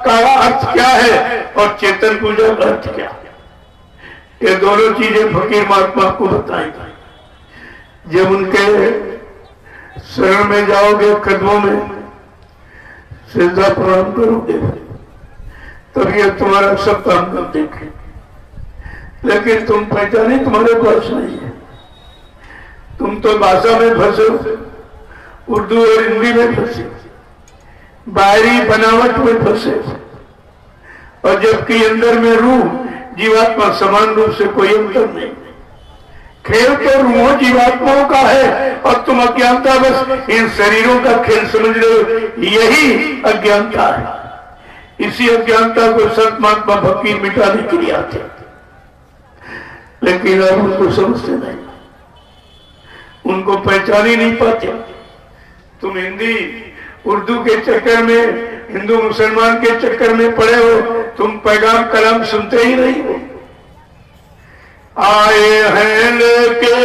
का अर्थ क्या है और चेतन पूजा का अर्थ क्या है। ये दोनों चीजें फकीर महात्मा को बताएंगे। जब उनके शरण में जाओगे, कदमों में सिजदा प्रणाम करोगे, तब ये तुम्हारा सब काम कर देखे। लेकिन तुम पहचाने तुम्हारे पास नहीं है। तुम तो भाषा में फंसे, उर्दू और हिंदी में फंसे, बाहरी बनावट में फंसे, और जबकि अंदर में रूह जीवात्मा समान रूप से कोई अंतर नहीं। खेल तो रूहों जीवात्माओं का है और तुम अज्ञानता बस इन शरीरों का खेल समझ रहे हो। यही अज्ञानता है। इसी अज्ञानता को संत महात्मा फकीर मिटाने के लिए आते, लेकिन आप उनको समझते नहीं, उनको पहचान ही नहीं पाते। तुम हिंदी उर्दू के चक्कर में, हिंदू मुसलमान के चक्कर में पड़े हो, तुम पैगाम कलाम सुनते ही नहीं हो। आए हैं लेके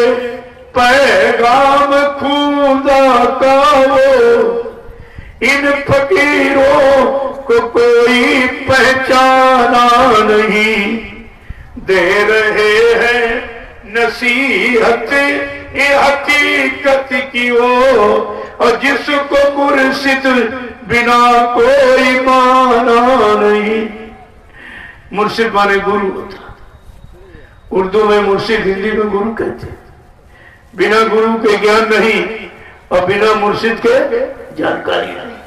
पैगाम खुदा का वो, इन फकीरों को कोई पहचाना नहीं। दे रहे हैं नसीहत ये हकीकत की वो, और जिसको मुर्शिद बिना कोई माना नहीं। मुर्शिद माने गुरु होता, उर्दू में मुर्शिद, हिंदी में गुरु कहते। बिना गुरु के ज्ञान नहीं और बिना मुर्शिद के जानकारी नहीं।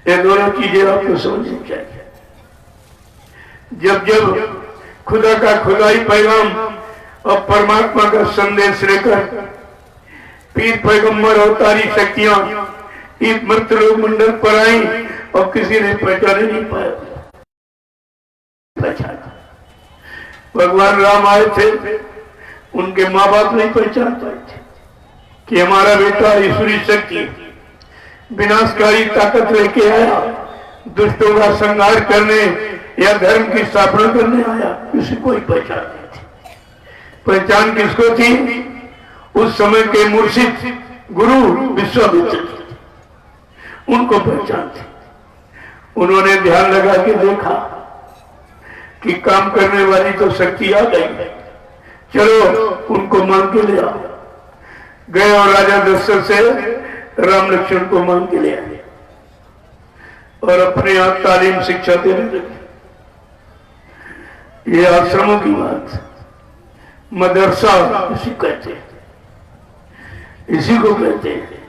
ये दोनों चीजें आपको समझनी चाहिए। जब जब खुदा का खुदाई पैगाम और परमात्मा का संदेश लेकर पीर पैगंबर अवतारी शक्तियां इस मृत लोक मंडल पर आई और किसी ने पहचान नहीं पाया। पहचाना भगवान राम आए थे, उनके माँ बाप नहीं पहचान पाए थे कि हमारा बेटा ईश्वरी शक्ति विनाशकारी ताकत लेके आया दुष्टों का संहार करने या धर्म की स्थापना करने आया। किसी कोई पहचान नहीं थी। पहचान किसको थी? उस समय के मुर्शिद गुरु विश्वामित्र, उनको पहचान थी। उन्होंने ध्यान लगा के देखा कि काम करने वाली तो शक्ति आ गई, चलो उनको मांग के ले आओ। गए और राजा दशरथ से राम लक्ष्मण को मांग के ले आए और अपने आप तालीम शिक्षा देने लगे। ये आश्रमों की बात, मदरसा इसी कहते हैं, इसी को कहते हैं।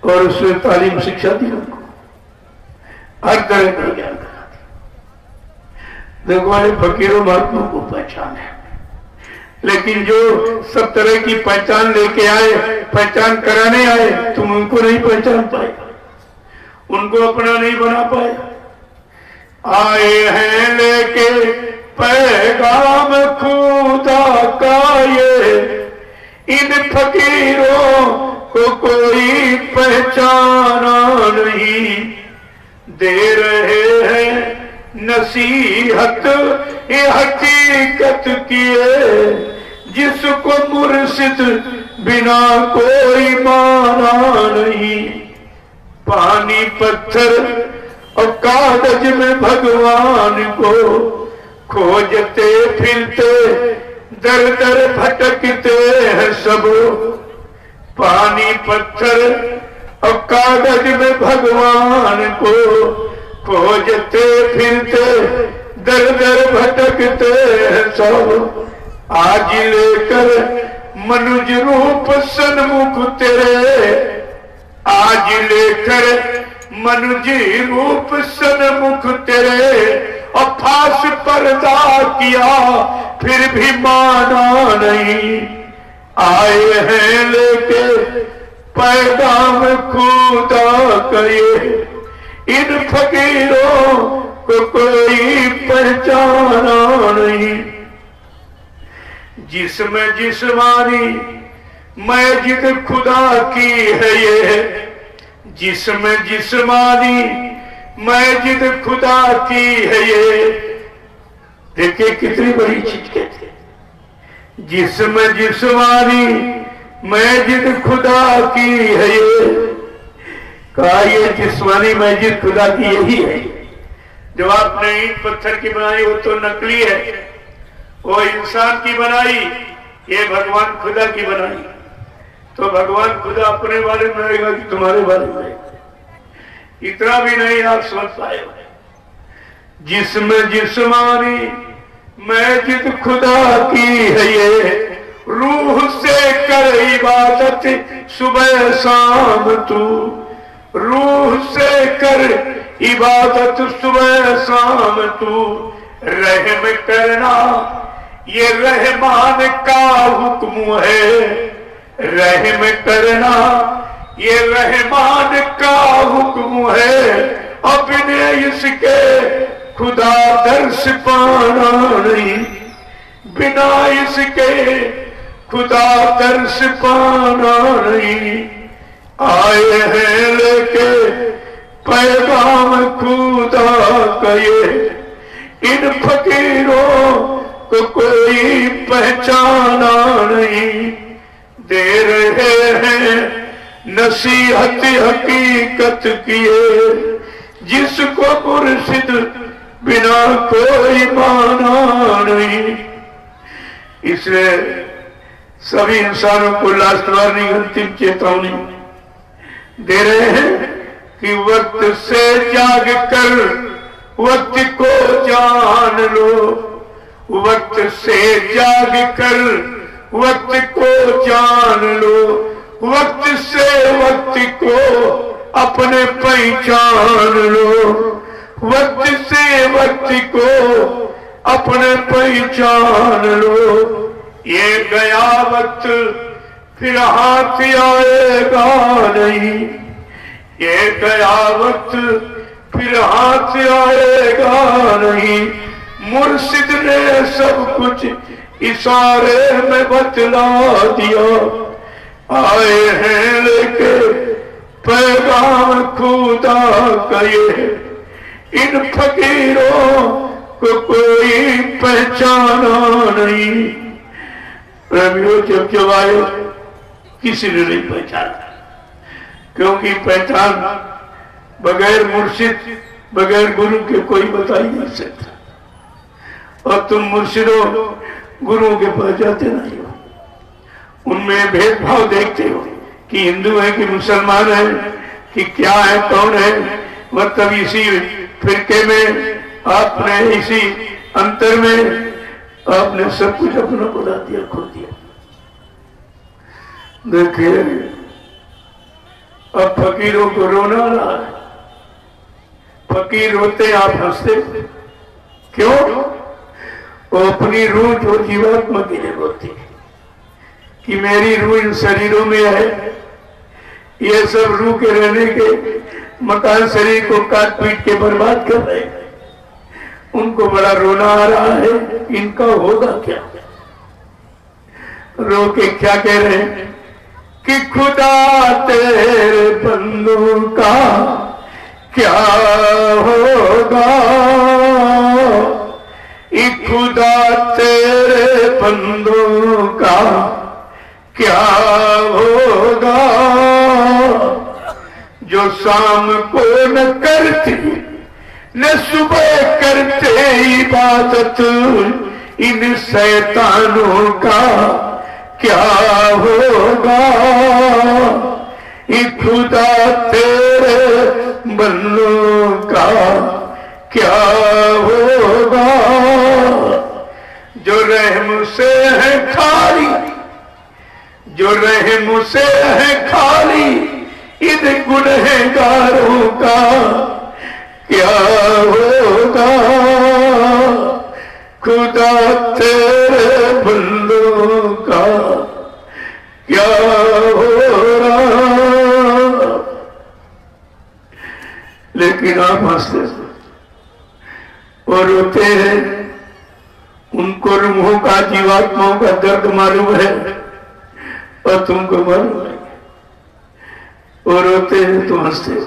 और उसमें तालीम शिक्षा दी उनको, हर तरह का ज्ञान करा दिया। देखो ये फकीरों महात्माओं को पहचान है, लेकिन जो सब तरह की पहचान लेके आए, पहचान कराने आए, तुम उनको नहीं पहचान पाए, उनको अपना नहीं बना पाए। आए हैं लेके पैगाम खुदा का, ये इन फकीरों को कोई पहचाना नहीं। दे रहे हैं नसीहत ये हकीकत किए, जिसको मुर्शिद बिना कोई माना नहीं। पानी पत्थर और कागज में भगवान को खोजते फिरते, दर दर भटकते हैं सब। पानी पत्थर और कागज में भगवान को खोजते फिरते, दर दर भटकते हैं सब। आज लेकर मनुज रूप सन्मुख तेरे, आज लेकर मनुज रूप सन्मुख तेरे, और फांस पर्दा किया फिर भी माना नहीं। आए हैं लेके पैगाम खुदा करे, इन फकीरों को कोई पहचाना नहीं। जिसमें जिस्मानी मस्जिद खुदा की है ये, जिसमें जिस्मानी मस्जिद खुदा की है ये। देखिए कितनी बड़ी चीज कहते हैं, जिसमें जिस्मानी मस्जिद खुदा की है ये। कहा ये जिस्मानी मस्जिद खुदा की यही है। जो आपने ईंट पत्थर की बनाई वो तो नकली है, वो इंसान की बनाई, ये भगवान खुदा की बनाई। तो भगवान खुदा अपने बारे में रहेगा कि तुम्हारे बारे में रहेगा? इतना भी नहीं आप समझ पाए। जिसमें जिस्मानी मस्जिद खुदा की है ये, रूह से कर इबादत सुबह शाम तू। रूह से कर इबादत सुबह शाम तू। रहम करना ये रहमान का हुक्म है, रहम करना ये रहमान का हुक्म है। अब इन्हें इसके खुदा दर्श पाना नहीं, बिना इसके खुदा दर्श पाना नहीं। आए हैं लेके पैगाम खुदा का ये, इन फकीरों को कोई पहचाना नहीं। दे रहे हैं नसीहत हकीकत किए, जिसको मुर्शिद बिना कोई माना नहीं। इसलिए सभी इंसानों को लास्ट वार्निंग, अंतिम चेतावनी दे रहे हैं कि वक्त से जाग कर वक्त को जान लो। वक्त से जाग कर वक्त को जान लो। वक्त से वक्त को अपने पहचान लो। वक्त से वक्त को अपने पहचान लो। ये गया वक्त फिर हाथ आएगा नहीं। ये गया वक्त फिर हाथ आएगा नहीं। मुर्शिद ने सब कुछ इशारे में बतला दिया। आए हैं लेके पैगाम खुदा का ये, इन फकीरों को कोई पहचाना नहीं। रबियो जब आए किसी ने नहीं पहचाना, क्योंकि पहचान बगैर मुर्शिद बगैर गुरु के कोई बता ही नहीं सकता। और तुम मुर्शिदों गुरुओं के पास जाते नहीं हो, उनमें भेदभाव देखते हो कि हिंदू है कि मुसलमान है कि क्या है कौन है। मतलब इसी फिरके में आपने, इसी अंतर में आपने सब कुछ अपना बुला दिया, खो दिया। देखिए अब फकीरों को रोना आ रहा है। फकीर रोते आप हंसते, क्यों? वो अपनी रूह जो जीवात्मा के लिए रोते कि मेरी रूह इन शरीरों में है, ये सब रूह के रहने के मकान शरीर को काट पीट के बर्बाद कर रहे हैं। उनको बड़ा रोना आ रहा है, इनका होगा क्या? रो के क्या कह रहे हैं कि खुदा तेरे बंदों का क्या होगा, खुदा तेरे बंदों का क्या होगा, जो शाम को न करती न सुबह करते इबादत, इन शैतानों का क्या होगा, खुदा तेरे बंदों का क्या होगा, जो रहम से है खाली, जो रहम से है खाली, इन गुनहगारों का क्या होगा, खुदा तेरे बंदों का क्या होगा। लेकिन आप हंसते और रोते हैं, उनको रूहों का, जीवात्माओं का दर्द मालूम है और तुमको मालूम है, और रोते हैं तो हंसते हो।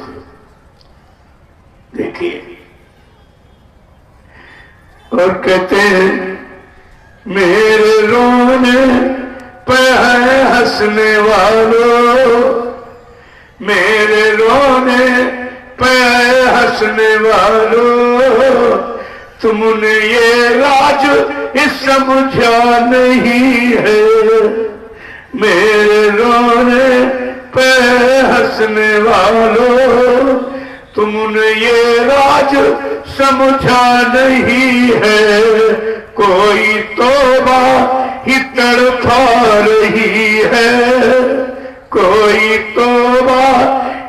देखिए और कहते हैं मेरे रोने पे है हंसने वालों, मेरे रोने पे है हंसने वालों, तुमने ये राज समझा नहीं है, मेरे रोने पे हंसने वालों, तुमने ये राज समझा नहीं है, कोई तौबा ही तड़पा रही है, कोई तौबा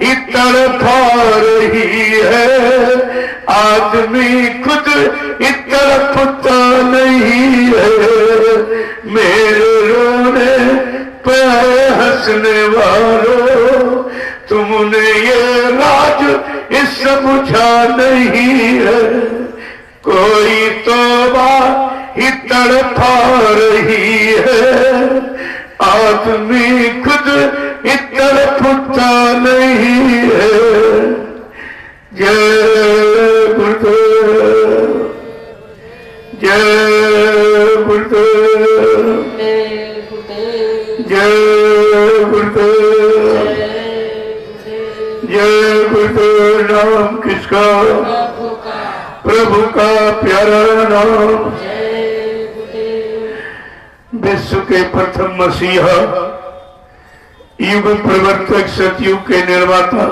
ही तड़पा रही है, आदमी खुद तड़पता नहीं है, मेरे रोने पे हंसने वालों, तुमने ये राज समझा नहीं है, कोई तौबा ही तड़पा रही है, आदमी खुद तड़पता नहीं है। जय गुरुदेव, जय गुरुदेव, जय गुरुदेव, जय गुरुदेव। नाम किसका? प्रभु का प्यारा नाम। विश्व के प्रथम मसीहा, युग प्रवर्तक, सतयुग के निर्माता,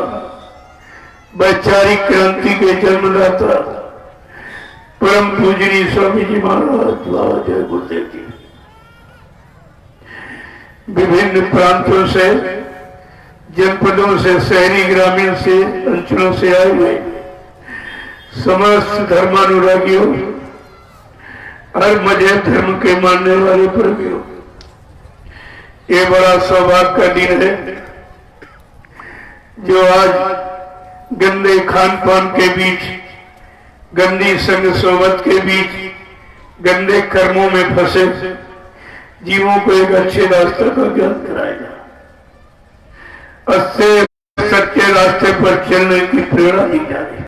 वैचारिक क्रांति के जन्मदाता, परम पूजनीय स्वामी जी महाराज। जय गुरुदेव जी। विभिन्न प्रांतों से, जनपदों से, शहरी ग्रामीण से, अंचलों से आए हुए समस्त धर्मानुरागियों, हर मजहब धर्म के मानने वाले प्रेमियों, ये बड़ा सौभाग्य का दिन है जो आज गंदे खान पान के बीच, गंदी संग सोबत के बीच, गंदे कर्मों में फंसे जीवों को एक अच्छे रास्ते का ज्ञान कराएगा। 80 सच्चे रास्ते पर चलने की प्रेरणा दी जाए।